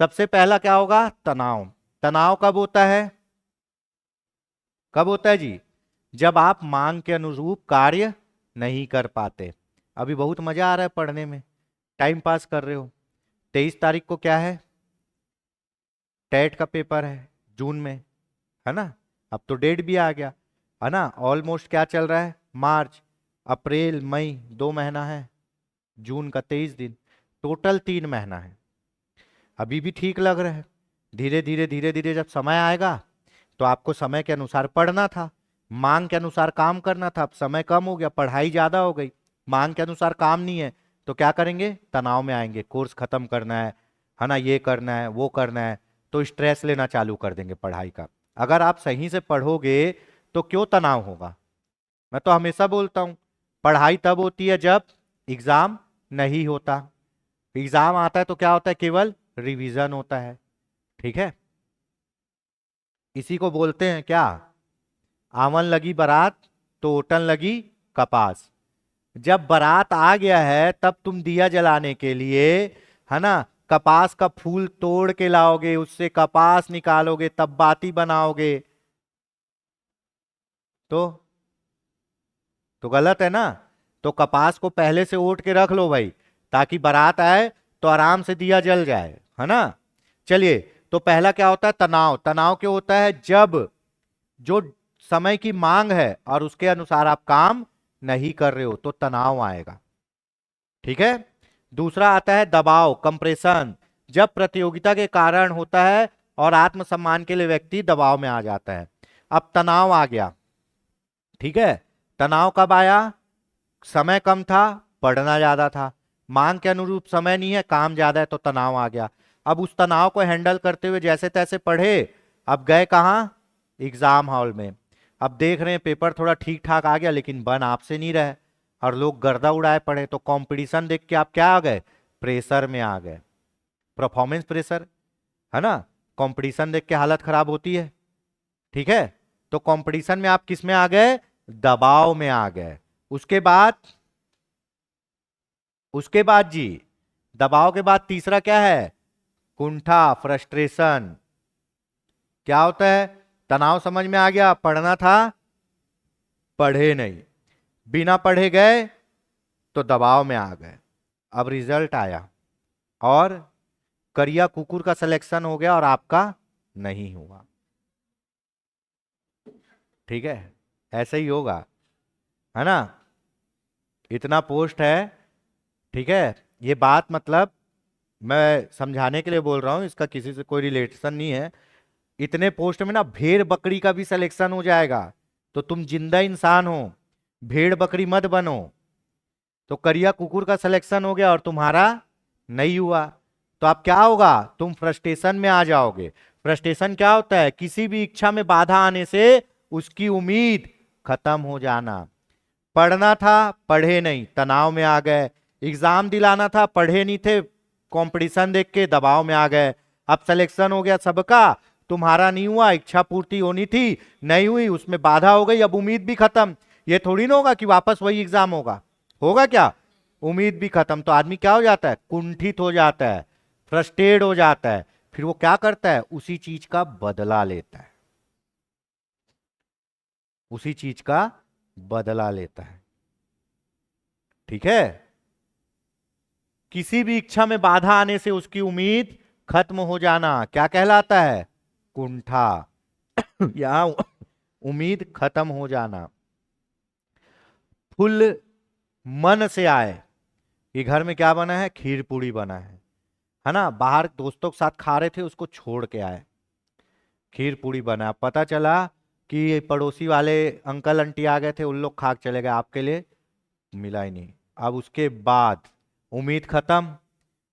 सबसे पहला क्या होगा? तनाव। तनाव कब होता है? कब होता है जी? जब आप मांग के अनुरूप कार्य नहीं कर पाते। अभी बहुत मजा आ रहा है पढ़ने में, टाइम पास कर रहे हो। 23 तारीख को क्या है? टेट का पेपर है, जून में, है ना? अब तो डेट भी आ गया, है ना? ऑलमोस्ट क्या चल रहा है? मार्च, अप्रैल, मई, 2 महीना है, जून का 23 दिन, टोटल 3 महीना है। अभी भी ठीक लग रहा है। धीरे धीरे जब समय आएगा तो आपको समय के अनुसार पढ़ना था, मांग के अनुसार काम करना था। अब समय कम हो गया, पढ़ाई ज्यादा हो गई, मांग के अनुसार काम नहीं है, तो क्या करेंगे? तनाव में आएंगे। कोर्स खत्म करना है ना? ये करना है, वो करना है, तो स्ट्रेस लेना चालू कर देंगे पढ़ाई का। अगर आप सही से पढ़ोगे तो क्यों तनाव होगा? मैं तो हमेशा बोलता हूं, पढ़ाई तब होती है जब एग्जाम नहीं होता। एग्जाम आता है तो क्या होता है? केवल रिवीजन होता है। ठीक है? इसी को बोलते हैं क्या? आवन लगी बारात तो ओटन लगी कपास। जब बारात आ गया है तब तुम दिया जलाने के लिए, है ना, कपास का फूल तोड़ के लाओगे, उससे कपास निकालोगे, तब बाती बनाओगे। तो गलत है ना? तो कपास को पहले से ओट के रख लो भाई, ताकि बारात आए तो आराम से दिया जल जाए, है ना? चलिए, तो पहला क्या होता है? तनाव। तनाव क्यों होता है? जब जो समय की मांग है और उसके अनुसार आप काम नहीं कर रहे हो तो तनाव आएगा। ठीक है? दूसरा आता है दबाव, कंप्रेशन। जब प्रतियोगिता के कारण होता है और आत्मसम्मान के लिए व्यक्ति दबाव में आ जाता है। अब तनाव आ गया। ठीक है? तनाव कब आया? समय कम था, पढ़ना ज्यादा था। मांग के अनुरूप समय नहीं है, काम ज्यादा है, तो तनाव आ गया। अब उस तनाव को हैंडल करते हुए जैसे तैसे पढ़े, अब गए कहां? एग्जाम हॉल में। अब देख रहे हैं पेपर थोड़ा ठीक ठाक आ गया, लेकिन बन आपसे नहीं रहे और लोग गर्दा उड़ाए पड़े, तो कंपटीशन देख के आप क्या आ गए? प्रेशर में आ गए। परफॉर्मेंस प्रेशर, है ना? कंपटीशन देख के हालत खराब होती है। ठीक है? तो कंपटीशन में आप किस में आ गए? दबाव में आ गए। उसके बाद, जी, दबाव के बाद तीसरा क्या है? कुंठा, फ्रस्ट्रेशन। क्या होता है? तनाव समझ में आ गया, पढ़ना था, पढ़े नहीं, बिना पढ़े गए तो दबाव में आ गए। अब रिजल्ट आया और करिया कुकुर का सिलेक्शन हो गया और आपका नहीं हुआ। ठीक है? ऐसे ही होगा, है ना? इतना पोस्ट है। ठीक है? ये बात मतलब मैं समझाने के लिए बोल रहा हूं, इसका किसी से कोई रिलेशन नहीं है। इतने पोस्ट में ना भेड़ बकरी का भी सिलेक्शन हो जाएगा, तो तुम जिंदा इंसान हो, भेड़ बकरी मत बनो। तो करिया कुकुर का सिलेक्शन हो गया और तुम्हारा नहीं हुआ, तो अब क्या होगा? तुम फ्रस्ट्रेशन में आ जाओगे। फ्रस्ट्रेशन क्या होता है? किसी भी इच्छा में बाधा आने से उसकी उम्मीद खत्म हो जाना। पढ़ना था, पढ़े नहीं, तनाव में आ गए। एग्जाम दिलाना था, पढ़े नहीं थे, कंपटीशन देख के दबाव में आ गए। अब सिलेक्शन हो गया सबका, तुम्हारा नहीं हुआ, इच्छा पूर्ति होनी थी, नहीं हुई, उसमें बाधा हो गई, अब उम्मीद भी खत्म। ये थोड़ी ना होगा कि वापस वही एग्जाम होगा। होगा क्या? उम्मीद भी खत्म। तो आदमी क्या हो जाता है? कुंठित हो जाता है, फ्रस्ट्रेट हो जाता है। फिर वो क्या करता है? उसी चीज का बदला लेता है, उसी चीज का बदला लेता है। ठीक है? किसी भी इच्छा में बाधा आने से उसकी उम्मीद खत्म हो जाना क्या कहलाता है? कुंठा। या उम्मीद खत्म हो जाना। फुल मन से आए कि घर में क्या बना है? खीर पूड़ी बना है ना? बाहर दोस्तों के साथ खा रहे थे, उसको छोड़ के आए, खीर पूड़ी बना, पता चला कि पड़ोसी वाले अंकल आंटी आ गए थे, उन लोग खा के चले गए, आपके लिए मिला ही नहीं। अब उसके बाद उम्मीद खत्म,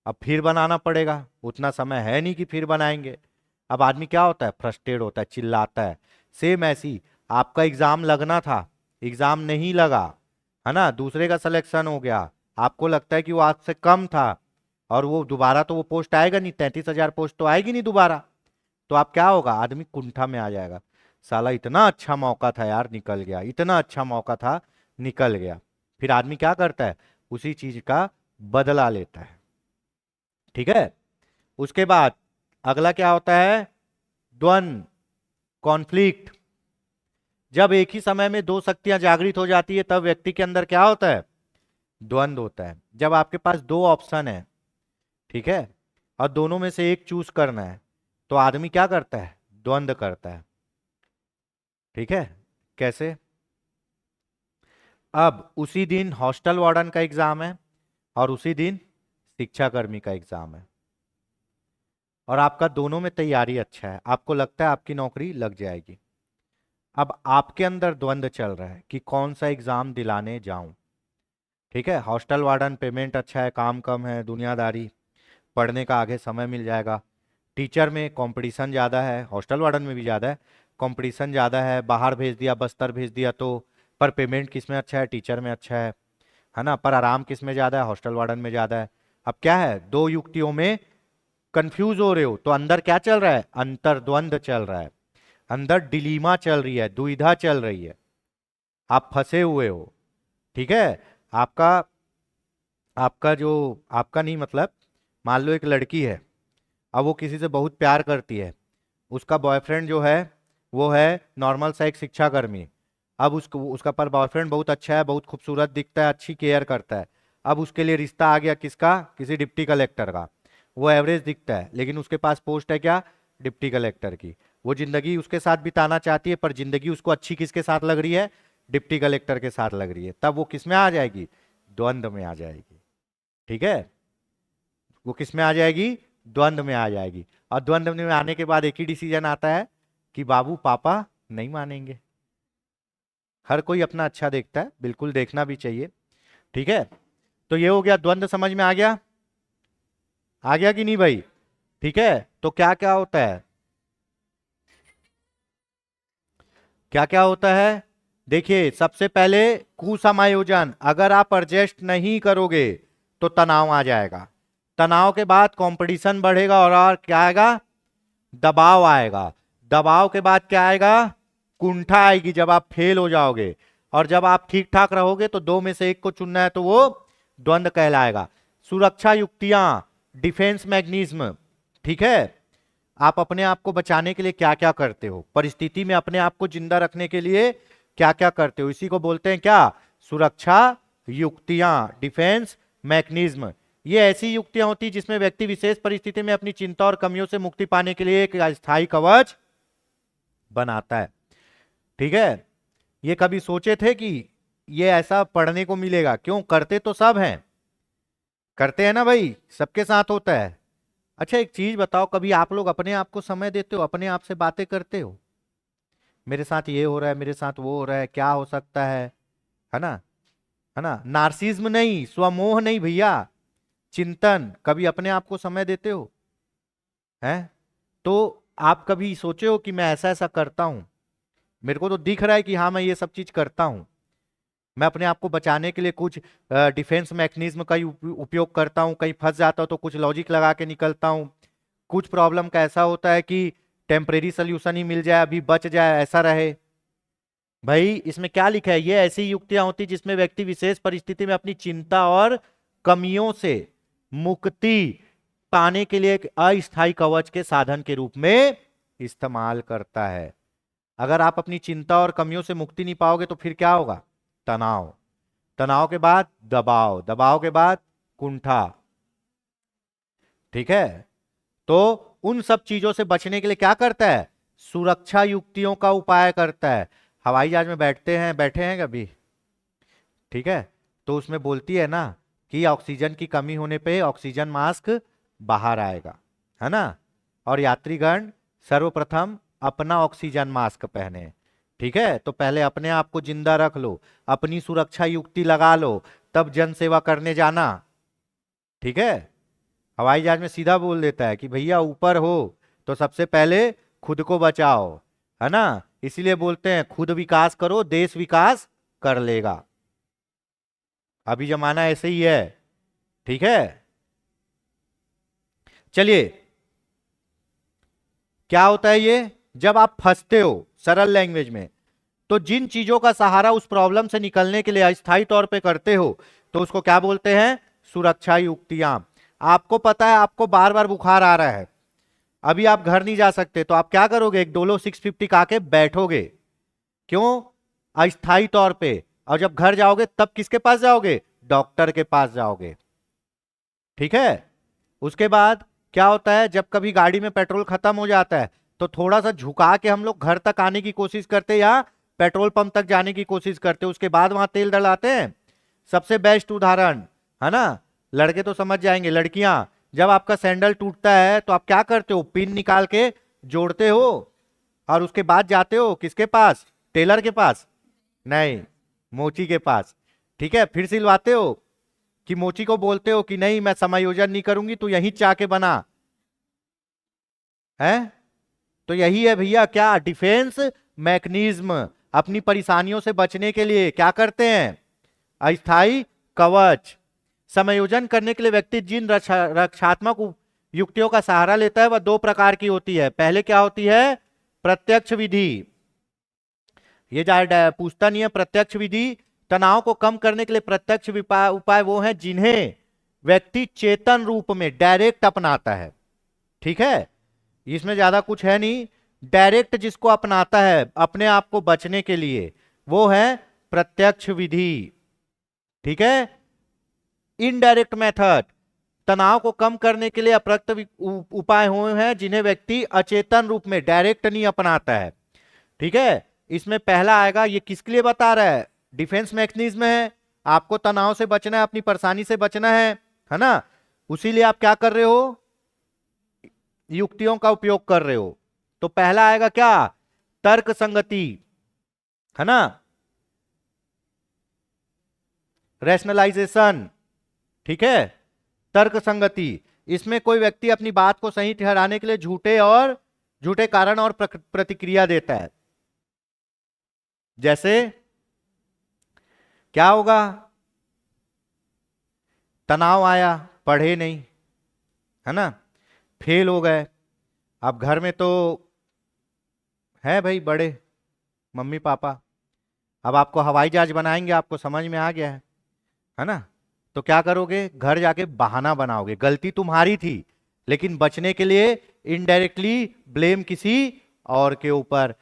अब फिर बनाना पड़ेगा, उतना समय है नहीं कि फिर बनाएंगे। अब आदमी क्या होता है, फ्रस्ट्रेट होता है, चिल्लाता है। सेम ऐसी आपका एग्जाम लगना था, एग्जाम नहीं लगा, है ना, दूसरे का सिलेक्शन हो गया, आपको लगता है कि वो आपसे कम था, और वो दोबारा तो वो पोस्ट आएगा नहीं, 33,000 पोस्ट तो आएगी नहीं दोबारा। तो आप क्या होगा, आदमी कुंठा में आ जाएगा, साला इतना अच्छा मौका था यार निकल गया, इतना अच्छा मौका था निकल गया। फिर आदमी क्या करता है, उसी चीज का बदला लेता है। ठीक है। उसके बाद अगला क्या होता है, द्वंद, कॉन्फ्लिक्ट। जब एक ही समय में दो शक्तियां जागृत हो जाती है तब व्यक्ति के अंदर क्या होता है, द्वंद होता है। जब आपके पास दो ऑप्शन है, ठीक है, और दोनों में से एक चूज करना है, तो आदमी क्या करता है, द्वंद करता है। ठीक है। कैसे, अब उसी दिन हॉस्टल वार्डन का एग्जाम है और उसी दिन शिक्षा कर्मी का एग्जाम है, और आपका दोनों में तैयारी अच्छा है, आपको लगता है आपकी नौकरी लग जाएगी। अब आपके अंदर द्वंद चल रहा है कि कौन सा एग्जाम दिलाने जाऊं। ठीक है, हॉस्टल वार्डन पेमेंट अच्छा है, काम कम है, दुनियादारी, पढ़ने का आगे समय मिल जाएगा। टीचर में कंपटीशन ज़्यादा है, हॉस्टल वार्डन में भी ज़्यादा है, कंपटीशन ज़्यादा है, बाहर भेज दिया, बस्तर भेज दिया तो, पर पेमेंट किस में अच्छा है, टीचर में अच्छा है ना, पर आराम किस में ज़्यादा है, हॉस्टल वार्डन में ज़्यादा है। अब क्या है, दो युक्तियों में कंफ्यूज हो रहे हो, तो अंदर क्या चल रहा है, अंतर्द्वंद चल रहा है, अंदर डिलीमा चल रही है, दुविधा चल रही है, आप फंसे हुए हो। ठीक है। आपका आपका जो, आपका नहीं मतलब, मान लो एक लड़की है, अब वो किसी से बहुत प्यार करती है, उसका बॉयफ्रेंड जो है वो है नॉर्मल सा एक शिक्षा कर्मी। अब उसको, उसका पर बॉयफ्रेंड बहुत अच्छा है, बहुत खूबसूरत दिखता है, अच्छी केयर करता है। अब उसके लिए रिश्ता आ गया किसका, किसी डिप्टी कलेक्टर का। वो एवरेज दिखता है लेकिन उसके पास पोस्ट है क्या, डिप्टी कलेक्टर की। वो जिंदगी उसके साथ बिताना चाहती है, पर जिंदगी उसको अच्छी किसके साथ लग रही है, डिप्टी कलेक्टर के साथ लग रही है। तब वो किस में आ जाएगी, द्वंद में आ जाएगी। ठीक है, वो किस में आ जाएगी, द्वंद में आ जाएगी। और द्वंद में आने के बाद एक ही डिसीजन आता है कि बाबू पापा नहीं मानेंगे। हर कोई अपना अच्छा देखता है, बिल्कुल देखना भी चाहिए। ठीक है, तो ये हो गया द्वंद, समझ में आ गया कि नहीं भाई। ठीक है, तो क्या क्या होता है, क्या क्या होता है, देखिए सबसे पहले कुसमायोजन, अगर आप एडजस्ट नहीं करोगे तो तनाव आ जाएगा, तनाव के बाद कंपटीशन बढ़ेगा, और क्या आएगा, दबाव आएगा, दबाव के बाद क्या आएगा, कुंठा आएगी जब आप फेल हो जाओगे, और जब आप ठीक ठाक रहोगे तो दो में से एक को चुनना है तो वो द्वंद कहलाएगा। सुरक्षा युक्तियां, डिफेंस मैग्नीज्म। ठीक है, आप अपने आप को बचाने के लिए क्या क्या करते हो, परिस्थिति में अपने आप को जिंदा रखने के लिए क्या क्या करते हो, इसी को बोलते हैं क्या, सुरक्षा युक्तियां, डिफेंस मैकेनिज्म। ये ऐसी युक्तियां होती जिसमें व्यक्ति विशेष परिस्थिति में अपनी चिंता और कमियों से मुक्ति पाने के लिए एक अस्थायी कवच बनाता है। ठीक है, ये कभी सोचे थे कि ये ऐसा पढ़ने को मिलेगा, क्यों, करते तो सब हैं, करते हैं ना भाई, सबके साथ होता है। अच्छा एक चीज बताओ, कभी आप लोग अपने आप को समय देते हो, अपने आप से बातें करते हो, मेरे साथ ये हो रहा है, मेरे साथ वो हो रहा है, क्या हो सकता है ना, है ना, नार्सिज्म नहीं, स्वमोह नहीं भैया, चिंतन, कभी अपने आप को समय देते हो, हैं, तो आप कभी सोचे हो कि मैं ऐसा ऐसा करता हूं, मेरे को तो दिख रहा है कि हाँ मैं ये सब चीज करता हूं, मैं अपने आप को बचाने के लिए कुछ डिफेंस मैकेनिज्म का ही उपयोग करता हूं, कहीं फंस जाता हूं तो कुछ लॉजिक लगा के निकलता हूं, कुछ प्रॉब्लम का ऐसा होता है कि टेम्परेरी सोल्यूशन ही मिल जाए, अभी बच जाए, ऐसा रहे। भाई इसमें क्या लिखा है, ये ऐसी युक्तियां होती जिसमें व्यक्ति विशेष परिस्थिति में अपनी चिंता और कमियों से मुक्ति पाने के लिए एक अस्थायी कवच के साधन के रूप में इस्तेमाल करता है। अगर आप अपनी चिंता और कमियों से मुक्ति नहीं पाओगे तो फिर क्या होगा, तनाव, तनाव के बाद दबाव, दबाव के बाद कुंठा। ठीक है, तो उन सब चीजों से बचने के लिए क्या करता है, सुरक्षा युक्तियों का उपाय करता है। हवाई जहाज में बैठते हैं, बैठे हैं कभी, ठीक है, तो उसमें बोलती है ना कि ऑक्सीजन की कमी होने पे ऑक्सीजन मास्क बाहर आएगा, है ना, और यात्रीगण सर्वप्रथम अपना ऑक्सीजन मास्क पहने, ठीक है, तो पहले अपने आप को जिंदा रख लो, अपनी सुरक्षा युक्ति लगा लो, तब जन सेवा करने जाना। ठीक है, हवाई जहाज में सीधा बोल देता है कि भैया ऊपर हो तो सबसे पहले खुद को बचाओ, है ना। इसीलिए बोलते हैं खुद विकास करो, देश विकास कर लेगा। अभी जमाना ऐसे ही है। ठीक है, चलिए, क्या होता है ये, जब आप फंसते हो सरल लैंग्वेज में, तो जिन चीजों का सहारा उस प्रॉब्लम से निकलने के लिए अस्थायी तौर पे करते हो, तो उसको क्या बोलते हैं, सुरक्षा युक्तियां। आपको पता है आपको बार बार बुखार आ रहा है, अभी आप घर नहीं जा सकते, तो आप क्या करोगे, एक डोलो 650 खा के बैठोगे। क्यों, अस्थायी तौर पे। और जब घर जाओगे तब किसके पास जाओगे, डॉक्टर के पास जाओगे। ठीक है, उसके बाद क्या होता है, जब कभी गाड़ी में पेट्रोल खत्म हो जाता है, तो थोड़ा सा झुका के हम लोग घर तक आने की कोशिश करते हैं या पेट्रोल पंप तक जाने की कोशिश करते हैं, उसके बाद वहां तेल डलाते हैं। सबसे बेस्ट उदाहरण, है ना, लड़के तो समझ जाएंगे, लड़कियां, जब आपका सैंडल टूटता है तो आप क्या करते हो, पिन निकाल के जोड़ते हो, और उसके बाद जाते हो किसके पास, टेलर के पास, नहीं, मोची के पास। ठीक है, फिर सिलवाते हो, कि मोची को बोलते हो कि नहीं मैं समायोजन नहीं करूंगी, तू यहीं चाके बना है। तो यही है भैया, क्या, डिफेंस मैकेनिज्म। अपनी परेशानियों से बचने के लिए क्या करते हैं, अस्थाई कवच। समायोजन करने के लिए व्यक्ति जिन रक्षात्मक युक्तियों का सहारा लेता है वह दो प्रकार की होती है। पहले क्या होती है, प्रत्यक्ष विधि। ये पूछता नहीं है, प्रत्यक्ष विधि, तनाव को कम करने के लिए प्रत्यक्ष उपाय वो हैं जिन्हें व्यक्ति चेतन रूप में डायरेक्ट अपनाता है। ठीक है, इसमें ज्यादा कुछ है नहीं, डायरेक्ट जिसको अपनाता है अपने आप को बचने के लिए, वो है प्रत्यक्ष विधि। ठीक है, इनडायरेक्ट मेथड, तनाव को कम करने के लिए अप्रत्यक्ष उपाय हुए हैं जिन्हें व्यक्ति अचेतन रूप में डायरेक्ट नहीं अपनाता है। ठीक है, इसमें पहला आएगा, ये किसके लिए बता रहा है, डिफेंस मैकेनिज्म है, आपको तनाव से बचना है, अपनी परेशानी से बचना है ना, उसी लिए आप क्या कर रहे हो, युक्तियों का उपयोग कर रहे हो। तो पहला आएगा क्या, तर्क संगति, है ना, रैशनलाइजेशन। ठीक है, तर्क संगति, इसमें कोई व्यक्ति अपनी बात को सही ठहराने के लिए झूठे कारण और प्रतिक्रिया देता है। जैसे क्या होगा, तनाव आया, पढ़े नहीं, है ना, फेल हो गए। अब घर में तो है भाई बड़े, मम्मी पापा, अब आपको हवाई जहाज बनाएंगे, आपको समझ में आ गया है ना, तो क्या करोगे, घर जाके बहाना बनाओगे, गलती तुम्हारी थी, लेकिन बचने के लिए इनडायरेक्टली ब्लेम किसी और के ऊपर।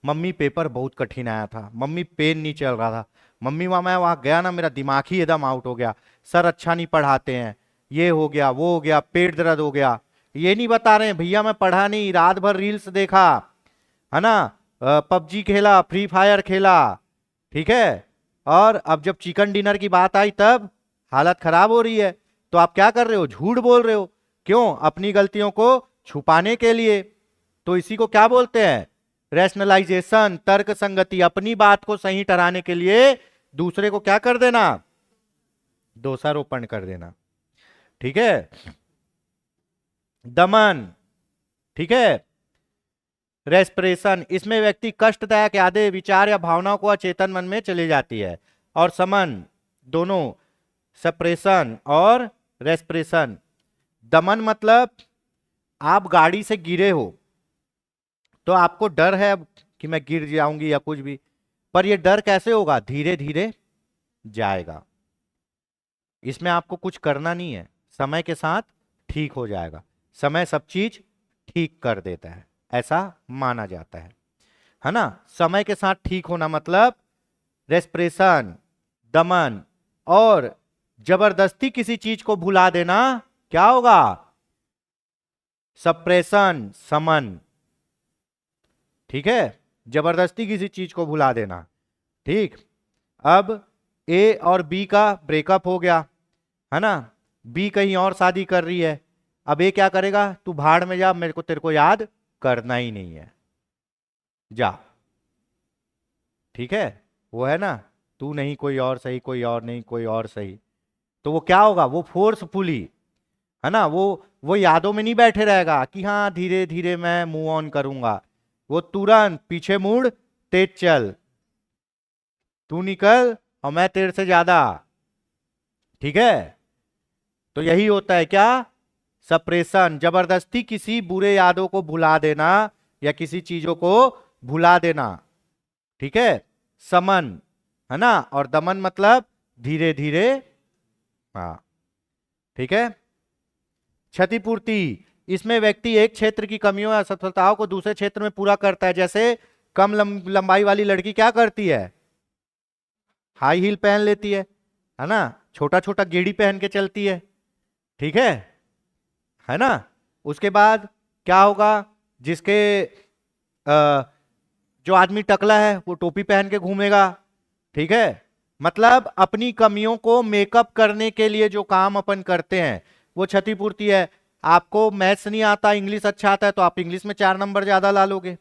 मम्मी पेपर बहुत कठिन आया था, मम्मी पेन नहीं चल रहा था, मम्मी वहां मैं वहां गया ना, मेरा दिमाग ही एकदम आउट हो गया, सर अच्छा नहीं पढ़ाते हैं, ये हो गया वो हो गया, पेट दर्द हो गया। ये नहीं बता रहे हैं भैया मैं पढ़ा नहीं, रात भर रील्स देखा, है ना, पबजी खेला, फ्री फायर खेला। ठीक है, और अब जब चिकन डिनर की बात आई तब हालत खराब हो रही है, तो आप क्या कर रहे हो, झूठ बोल रहे हो। क्यों, अपनी गलतियों को छुपाने के लिए। तो इसी को क्या बोलते हैं, रैशनलाइजेशन, तर्क संगति, अपनी बात को सही ठहराने के लिए दूसरे को क्या कर देना, दोषारोपण कर देना। ठीक है, दमन, ठीक है, रेस्पिरेशन, इसमें व्यक्ति कष्टदायक यादें, विचार या भावनाओं को अचेतन मन में चली जाती है। और समन, दोनों, सप्रेशन और रेस्पिरेशन। दमन मतलब आप गाड़ी से गिरे हो, तो आपको डर है कि मैं गिर जाऊंगी या कुछ भी, पर यह डर कैसे होगा, धीरे धीरे जाएगा, इसमें आपको कुछ करना नहीं है, समय के साथ ठीक हो जाएगा, समय सब चीज ठीक कर देता है, ऐसा माना जाता है ना। समय के साथ ठीक होना मतलब रेस्पिरेशन, दमन, और जबरदस्ती किसी चीज को भुला देना क्या होगा, सप्रेशन, समन। ठीक है, जबरदस्ती किसी चीज को भुला देना। ठीक, अब ए और बी का ब्रेकअप हो गया, है ना, बी कहीं और शादी कर रही है, अब ए क्या करेगा, तू भाड़ में जा, मेरे को तेरे को याद करना ही नहीं है, जा। ठीक है, वो है ना, तू नहीं कोई और सही, कोई और नहीं कोई और सही। तो वो क्या होगा, वो फोर्सफुली, है ना, वो यादों में नहीं बैठे रहेगा कि हाँ धीरे धीरे मैं मूव ऑन करूंगा। वो तुरंत पीछे मुड़, तेज चल, तू निकल और मैं तेरे से ज्यादा। ठीक है, तो यही होता है क्या, सप्रेशन, जबरदस्ती किसी बुरे यादों को भुला देना या किसी चीजों को भुला देना। ठीक है, समन, है ना, और दमन मतलब धीरे धीरे। हाँ, ठीक है। क्षतिपूर्ति, इसमें व्यक्ति एक क्षेत्र की कमियों या असफलताओं को दूसरे क्षेत्र में पूरा करता है। जैसे कम लंबाई वाली लड़की क्या करती है, हाई हील पहन लेती है ना, छोटा छोटा गेड़ी पहन के चलती है। ठीक है ना। उसके बाद क्या होगा, जिसके अ, जो आदमी टकला है वो टोपी पहन के घूमेगा। ठीक है, मतलब अपनी कमियों को मेकअप करने के लिए जो काम अपन करते हैं वो क्षतिपूर्ति है। आपको मैथ्स नहीं आता, इंग्लिश अच्छा आता है, तो आप इंग्लिश में 4 नंबर ज्यादा ला लोगे।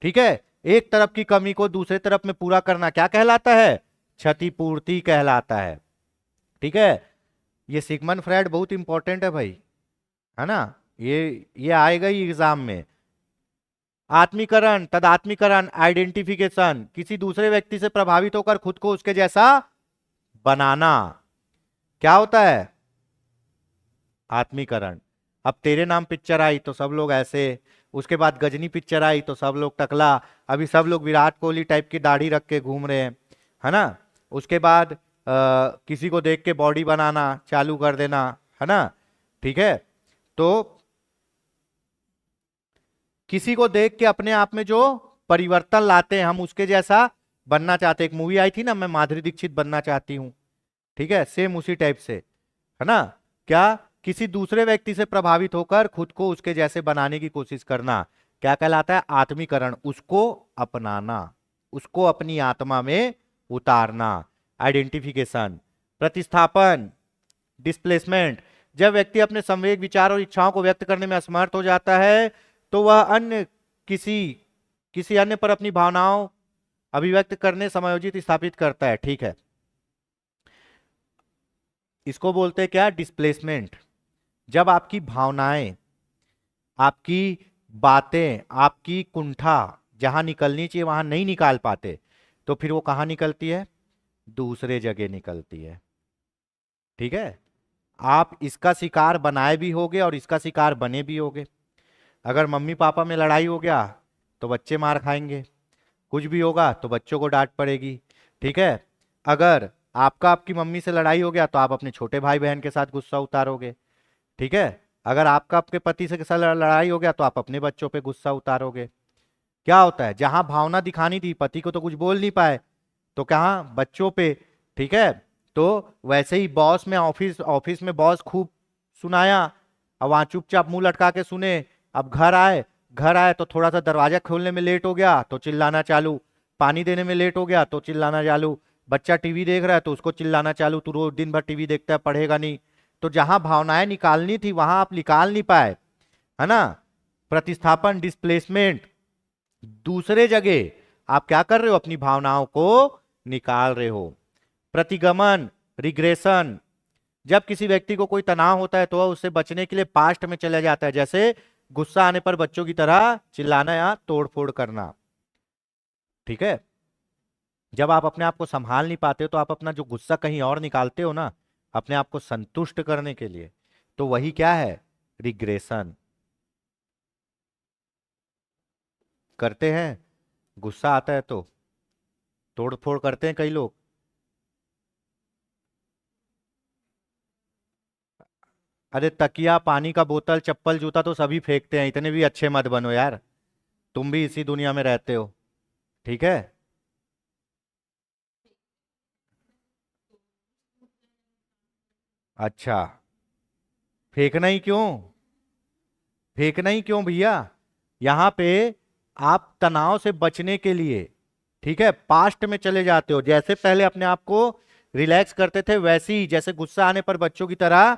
ठीक है, एक तरफ की कमी को दूसरे तरफ में पूरा करना क्या कहलाता है, क्षतिपूर्ति कहलाता है। ठीक है, ये सिगमंड फ्रायड बहुत इंपॉर्टेंट है भाई, है ना, ये आएगा ही एग्जाम में। आत्मीकरण, तदात्मीकरण, आइडेंटिफिकेशन, किसी दूसरे व्यक्ति से प्रभावित होकर खुद को उसके जैसा बनाना, क्या होता है, आत्मीकरण। अब तेरे नाम पिक्चर आई तो सब लोग ऐसे, उसके बाद गजनी पिक्चर आई तो सब लोग टकला, अभी सब लोग विराट कोहली टाइप की दाढ़ी रख के घूम रहे हैं, है ना। उसके बाद किसी को देख के बॉडी बनाना चालू कर देना, है ना। ठीक है, तो किसी को देख के अपने आप में जो परिवर्तन लाते हैं हम उसके जैसा बनना चाहते हैं। एक मूवी आई थी ना, मैं माधुरी दीक्षित बनना चाहती हूँ। ठीक है, सेम उसी टाइप से, है ना। क्या, किसी दूसरे व्यक्ति से प्रभावित होकर खुद को उसके जैसे बनाने की कोशिश करना क्या कहलाता है, आत्मीकरण, उसको अपनाना, उसको अपनी आत्मा में उतारना, आइडेंटिफिकेशन। प्रतिस्थापन, डिस्प्लेसमेंट, जब व्यक्ति अपने संवेग, विचार और इच्छाओं को व्यक्त करने में असमर्थ हो जाता है तो वह अन्य किसी किसी अन्य पर अपनी भावनाओं अभिव्यक्त करने समायोजित स्थापित करता है। ठीक है, इसको बोलते हैं क्या, डिस्प्लेसमेंट। जब आपकी भावनाएं, आपकी बातें, आपकी कुंठा जहां निकलनी चाहिए वहां नहीं निकाल पाते, तो फिर वो कहां निकलती है, दूसरे जगह निकलती है। ठीक है, आप इसका शिकार बनाए भी होगे और इसका शिकार बने भी होगे। अगर मम्मी पापा में लड़ाई हो गया तो बच्चे मार खाएंगे, कुछ भी होगा तो बच्चों को डांट पड़ेगी। ठीक है, अगर आपका आपकी मम्मी से लड़ाई हो गया तो आप अपने छोटे भाई बहन के साथ गुस्सा उतारोगे। ठीक है, अगर आपका आपके पति से के साथ लड़ाई हो गया तो आप अपने बच्चों पे गुस्सा उतारोगे। क्या होता है, जहां भावना दिखानी थी, पति को तो कुछ बोल नहीं पाए, तो कहाँ, बच्चों पे। ठीक है, तो वैसे ही बॉस में, ऑफिस ऑफिस में बॉस खूब सुनाया, अब वहां चुपचाप मुंह लटका के सुने। अब घर आए तो थोड़ा सा दरवाजा खोलने में लेट हो गया तो चिल्लाना चालू, पानी देने में लेट हो गया तो चिल्लाना चालू, बच्चा टीवी देख रहा है तो उसको चिल्लाना चालू, तू रोज दिन भर टीवी देखता है पढ़ेगा नहीं। तो जहां भावनाएं निकालनी थी वहां आप निकाल नहीं पाए, है ना। प्रतिस्थापन, डिस्प्लेसमेंट, दूसरे जगह आप क्या कर रहे हो, अपनी भावनाओं को निकाल रहे हो। प्रतिगमन, रिग्रेशन, जब किसी व्यक्ति को कोई तनाव होता है तो वह उससे बचने के लिए पास्ट में चला जाता है। जैसे गुस्सा आने पर बच्चों की तरह चिल्लाना या तोड़फोड़ करना। ठीक है, जब आप अपने आप को संभाल नहीं पाते हो तो आप अपना जो गुस्सा कहीं और निकालते हो ना, अपने आप को संतुष्ट करने के लिए, तो वही क्या है, रिग्रेशन। करते हैं, गुस्सा आता है तो तोड़फोड़ करते हैं कई लोग। अरे तकिया, पानी का बोतल, चप्पल, जूता तो सभी फेंकते हैं, इतने भी अच्छे मत बनो यार, तुम भी इसी दुनिया में रहते हो। ठीक है, अच्छा, फेंकना ही क्यों, फेंकना ही क्यों भैया, यहां पे आप तनाव से बचने के लिए, ठीक है, पास्ट में चले जाते हो। जैसे पहले अपने आप को रिलैक्स करते थे वैसे ही, जैसे गुस्सा आने पर बच्चों की तरह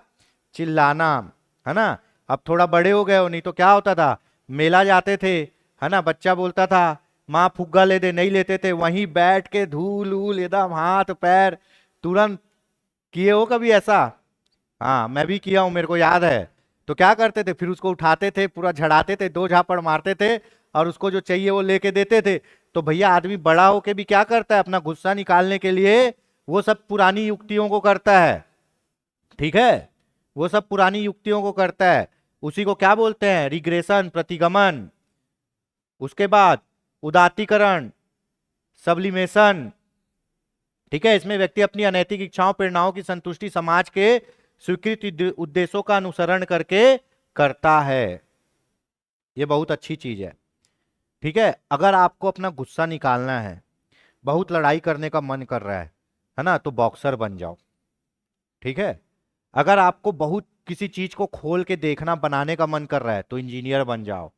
चिल्लाना, है ना। अब थोड़ा बड़े हो गए हो, नहीं तो क्या होता था, मेला जाते थे, है ना, बच्चा बोलता था माँ फुग्गा ले दे, नहीं लेते थे, वहीं बैठ के धूल वूल एकदम हाथ पैर तुरंत। किए हो कभी ऐसा? हाँ मैं भी किया हूं, मेरे को याद है। तो क्या करते थे, फिर उसको उठाते थे, पूरा झड़ाते थे, दो झापड़ मारते थे, और उसको जो चाहिए वो लेके देते थे। तो भैया आदमी बड़ा होके भी क्या करता है, अपना गुस्सा निकालने के लिए वो सब पुरानी युक्तियों को करता है। ठीक है, वो सब पुरानी युक्तियों को करता है। उसी को क्या बोलते हैं, रिग्रेशन, प्रतिगमन। उसके बाद उदात्तीकरण, सब्लिमेशन। ठीक है, इसमें व्यक्ति अपनी अनैतिक इच्छाओं प्रेरणाओं की संतुष्टि समाज के स्वीकृत उद्देश्यों का अनुसरण करके करता है। ये बहुत अच्छी चीज है। ठीक है, अगर आपको अपना गुस्सा निकालना है, बहुत लड़ाई करने का मन कर रहा है ना, तो बॉक्सर बन जाओ। ठीक है, अगर आपको बहुत किसी चीज को खोल के देखना बनाने का मन कर रहा है, तो इंजीनियर बन जाओ।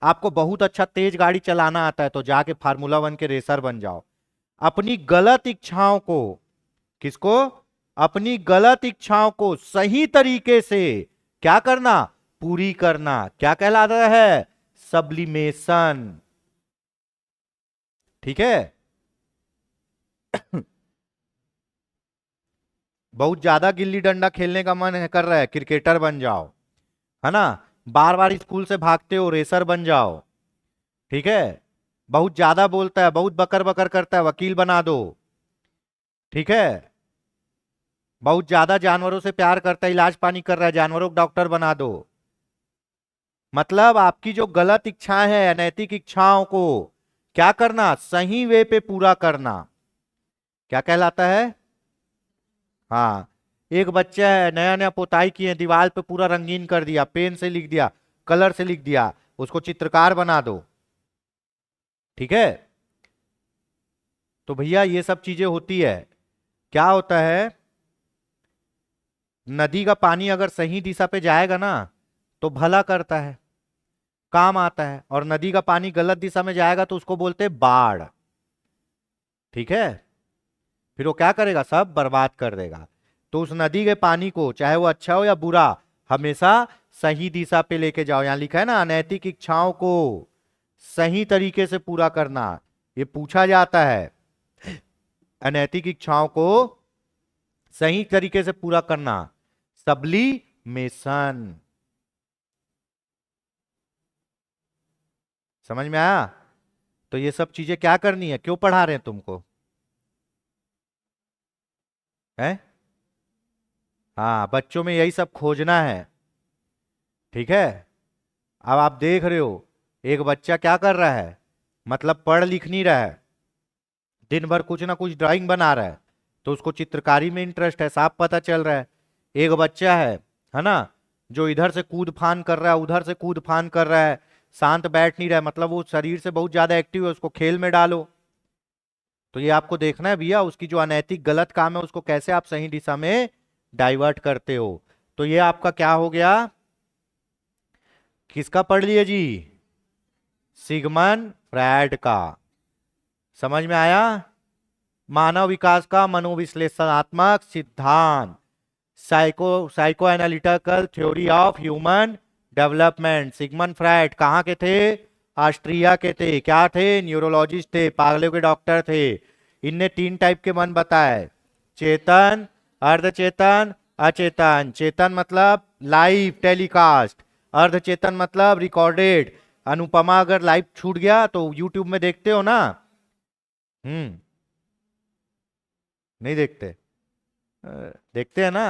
आपको बहुत अच्छा तेज गाड़ी चलाना आता है, तो जाके फार्मूला वन के रेसर बन जाओ। अपनी गलत इच्छाओं को, किसको, अपनी गलत इच्छाओं को सही तरीके से क्या करना, पूरी करना, क्या कहलाता है, सब्लिमेशन। ठीक है, बहुत ज्यादा गिल्ली डंडा खेलने का मन कर रहा है, क्रिकेटर बन जाओ, है ना। बार बार स्कूल से भागते हो, रेसर बन जाओ। ठीक है, बहुत ज्यादा बोलता है, बहुत बकर बकर करता है, वकील बना दो। ठीक है, बहुत ज्यादा जानवरों से प्यार करता है, इलाज पानी कर रहा है, जानवरों का डॉक्टर बना दो। मतलब आपकी जो गलत इच्छाएं हैं, अनैतिक इच्छाओं को क्या करना, सही वे पे पूरा करना, क्या कहलाता है। हाँ, एक बच्चा है, नया नया पोताई किए, दीवार पे पूरा रंगीन कर दिया, पेन से लिख दिया, कलर से लिख दिया, उसको चित्रकार बना दो। ठीक है, तो भैया ये सब चीजें होती है। क्या होता है, नदी का पानी अगर सही दिशा पे जाएगा ना, तो भला करता है, काम आता है, और नदी का पानी गलत दिशा में जाएगा तो उसको बोलते हैं बाढ़। ठीक है, फिर वो क्या करेगा, सब बर्बाद कर देगा। तो उस नदी के पानी को, चाहे वो अच्छा हो या बुरा, हमेशा सही दिशा पे लेके जाओ। यहां लिखा है ना, अनैतिक इच्छाओं को सही तरीके से पूरा करना, ये पूछा जाता है। अनैतिक इच्छाओं को सही तरीके से पूरा करना, सब्लिमेशन। समझ में आया? तो ये सब चीजें क्या करनी है, क्यों पढ़ा रहे हैं तुमको, है? हाँ, बच्चों में यही सब खोजना है। ठीक है, अब आप देख रहे हो, एक बच्चा क्या कर रहा है, मतलब पढ़ लिख नहीं रहा है, दिन भर कुछ ना कुछ ड्राइंग बना रहा है, तो उसको चित्रकारी में इंटरेस्ट है, साफ पता चल रहा है। एक बच्चा है ना, जो इधर से कूद फान कर रहा है, उधर से कूद फान कर रहा है, शांत बैठ नहीं रहा है, मतलब वो शरीर से बहुत ज्यादा एक्टिव है, उसको खेल में डालो। तो ये आपको देखना है भैया, उसकी जो अनैतिक गलत काम है उसको कैसे आप सही दिशा में डाइवर्ट करते हो। तो ये आपका क्या हो गया, किसका पढ़ लिए जी, सिगमंड फ्रायड का। समझ में आया? मानव विकास का मनोविश्लेषणात्मक सिद्धांत, psycho analytical theory of human development. Sigmund Freud कहाँ के थे, ऑस्ट्रिया के थे। क्या थे, न्यूरोलॉजिस्ट थे, पागलों के डॉक्टर थे। इनने 3 टाइप के मन बताए, चेतन, अर्धचेतन, अचेतन। चेतन मतलब लाइव टेलीकास्ट, अर्धचेतन मतलब रिकॉर्डेड। अनुपमा अगर लाइव छूट गया तो यूट्यूब में देखते हो ना। नहीं देखते? अ, देखते हैं ना।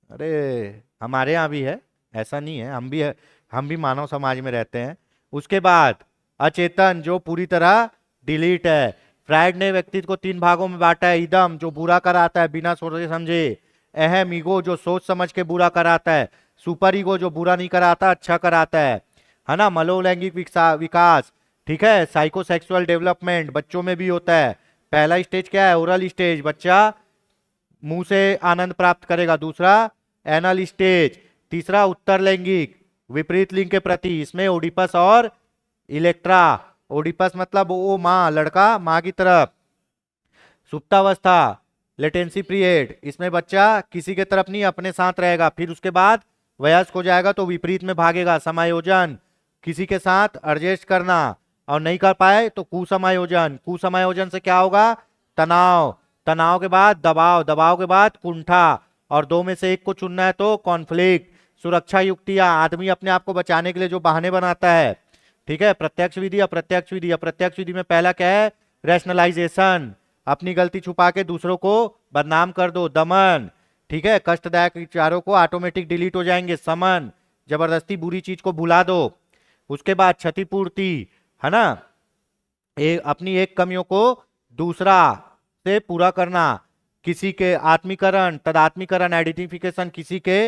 अरे हमारे यहाँ भी है, ऐसा नहीं है, हम भी है, हम भी मानव समाज में रहते हैं। उसके बाद अचेतन, जो पूरी तरह डिलीट है। फ्रायड ने व्यक्तित्व को 3 भागों में बांटा है, इदम जो बुरा कराता है बिना सोचे समझे, अहम ईगो जो सोच समझ के बुरा कराता है, सुपर ईगो जो बुरा नहीं कराता अच्छा कराता है ना। मनोलैंगिक विकास, ठीक है, साइकोसेक्सुअल डेवलपमेंट बच्चों में भी होता है। पहला स्टेज क्या है, ओरल स्टेज, बच्चा मुंह से आनंद प्राप्त करेगा। दूसरा एनल स्टेज। तीसरा उत्तर लैंगिक, विपरीत लिंग के प्रति, इसमें ओडिपस और इलेक्ट्रा। ओडिपस मतलब ओ माँ, लड़का माँ की तरफ। सुप्तावस्था, लेटेंसी पीरियड, इसमें बच्चा किसी के तरफ नहीं अपने साथ रहेगा। फिर उसके बाद वयस्क हो जाएगा तो विपरीत में भागेगा। समायोजन, किसी के साथ एडजस्ट करना, और नहीं कर पाए तो कुसमायोजन, कुसमायोजन से क्या होगा, तनाव, तनाव के बाद दबाव, दबाव के बाद कुंठा, और दो में से एक को चुनना है तो कॉन्फ्लिक्ट। सुरक्षा युक्तियां, आदमी अपने आप को बचाने के लिए जो बहाने बनाता है, ठीक है। प्रत्यक्ष विधि, अप्रत्यक्ष विधि, अप्रत्यक्ष विधि में पहला क्या है, रैशनलाइजेशन, अपनी गलती छुपा के दूसरों को बदनाम कर दो, दमन, ठीक है। कष्टदायक विचारों को ऑटोमेटिक डिलीट हो जाएंगे, समन, जबरदस्ती बुरी चीज को भुला दो। उसके बाद क्षतिपूर्ति, है ना, अपनी एक कमियों को दूसरा से पूरा करना, किसी के आत्मीकरण, तदात्मीकरण, आइडेंटिफिकेशन, किसी के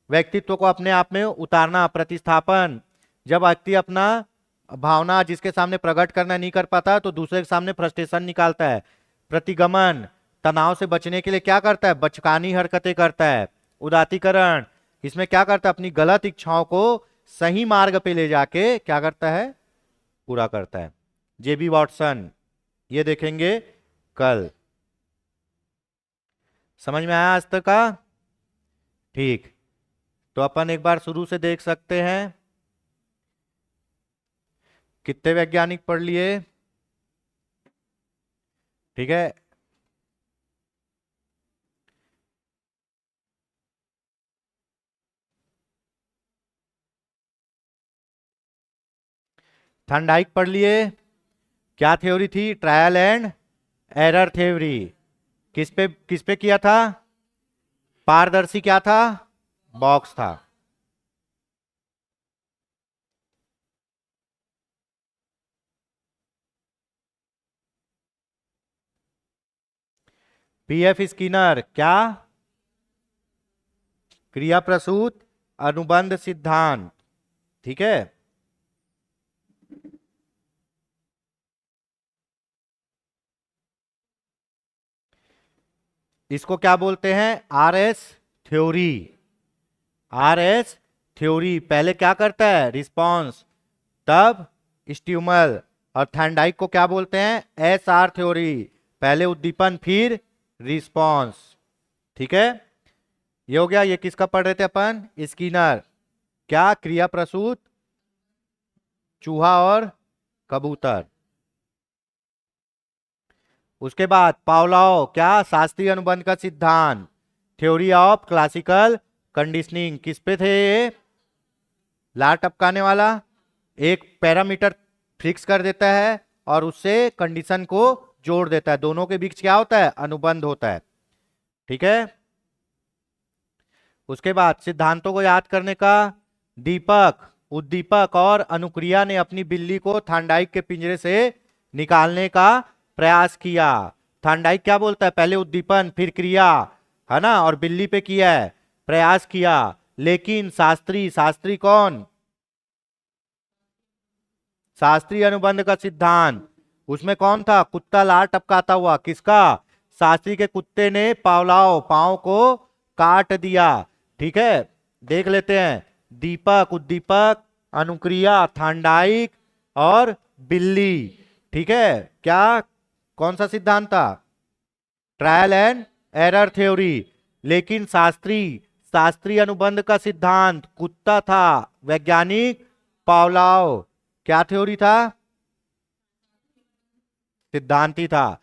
व्यक्तित्व को अपने आप में उतारना, प्रतिस्थापन, जब व्यक्ति अपना भावना जिसके सामने प्रकट करना नहीं कर पाता तो दूसरे के सामने फ्रस्ट्रेशन निकालता है। प्रतिगमन, तनाव से बचने के लिए क्या करता है, बचकानी हरकतें करता है। उदातीकरण, इसमें क्या करता है, अपनी गलत इच्छाओं को सही मार्ग पे ले जाके क्या करता है, पूरा करता है। जेबी वॉटसन, ये देखेंगे कल। समझ में आया आज तक का? ठीक, तो अपन एक बार शुरू से देख सकते हैं। कितने वैज्ञानिक पढ़ लिए, ठीक है। थर्नडाइक पढ़ लिए, क्या थ्योरी थी, ट्रायल एंड एरर थ्योरी। किस पे किया था, पारदर्शी क्या था, बॉक्स था। पीएफ स्किनर, क्या, क्रिया प्रसूत अनुबंध सिद्धांत, ठीक है। इसको क्या बोलते हैं, आरएस थ्योरी। आरएस थ्योरी पहले क्या करता है, रिस्पांस, तब स्ट्यूमल। और थर्नडाइक को क्या बोलते हैं, एस आर थ्योरी, पहले उद्दीपन फिर रिस्पांस, ठीक है। ये हो गया। ये किसका पढ़ रहे थे अपन, स्किनर, क्या, क्रिया प्रसूत चूहा और कबूतर। उसके बाद पावलोव, क्या, शास्त्रीय अनुबंध का सिद्धांत, थ्योरी ऑफ क्लासिकल कंडीशनिंग। किस पे थे ये, लार टपकाने वाला, एक पैरामीटर फिक्स कर देता है और उससे कंडीशन को जोड़ देता है, दोनों के बीच क्या होता है, अनुबंध होता है, ठीक है। उसके बाद सिद्धांतों को याद करने का, दीपक, उद्दीपक और अनुक्रिया ने अपनी बिल्ली को थर्नडाइक के पिंजरे से निकालने का प्रयास किया। थर्नडाइक क्या बोलता है, पहले उद्दीपन फिर क्रिया, है ना, और बिल्ली पे किया है, प्रयास किया। लेकिन शास्त्री, शास्त्री कौन, शास्त्रीय अनुबंध का सिद्धांत, उसमें कौन था, कुत्ता लार टपकाता हुआ, किसका, शास्त्री के कुत्ते ने पावलाव, पांव को काट दिया, ठीक है। देख लेते हैं, दीपक, उद्दीपक, अनुक्रिया, थर्नडाइक और बिल्ली, ठीक है। क्या, कौन सा सिद्धांत था, ट्रायल एंड एरर थ्योरी। लेकिन शास्त्रीय अनुबंध का सिद्धांत कुत्ता था, वैज्ञानिक पावलाव क्या थ्योरी था, सिद्धांती था,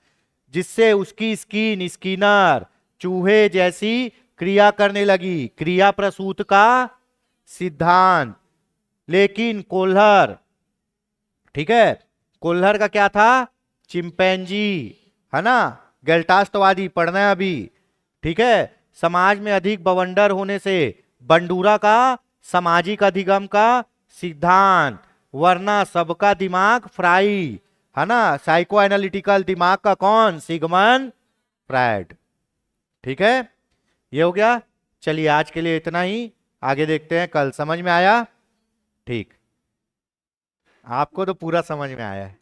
जिससे उसकी स्किनर चूहे जैसी क्रिया करने लगी, क्रिया प्रसूत का सिद्धांत। लेकिन कोल्हर, ठीक है, कोल्हर का क्या था, चिंपैंजी, है ना, गेल्टास्टवादी पढ़ना है अभी, ठीक है। समाज में अधिक बवंडर होने से बंडूरा का सामाजिक अधिगम का सिद्धांत, वरना सबका दिमाग फ्राई, है ना, साइको एनालिटिकल दिमाग का कौन, सिगमंड फ्रायड, ठीक है। ये हो गया। चलिए आज के लिए इतना ही, आगे देखते हैं कल। समझ में आया, ठीक, आपको तो पूरा समझ में आया है।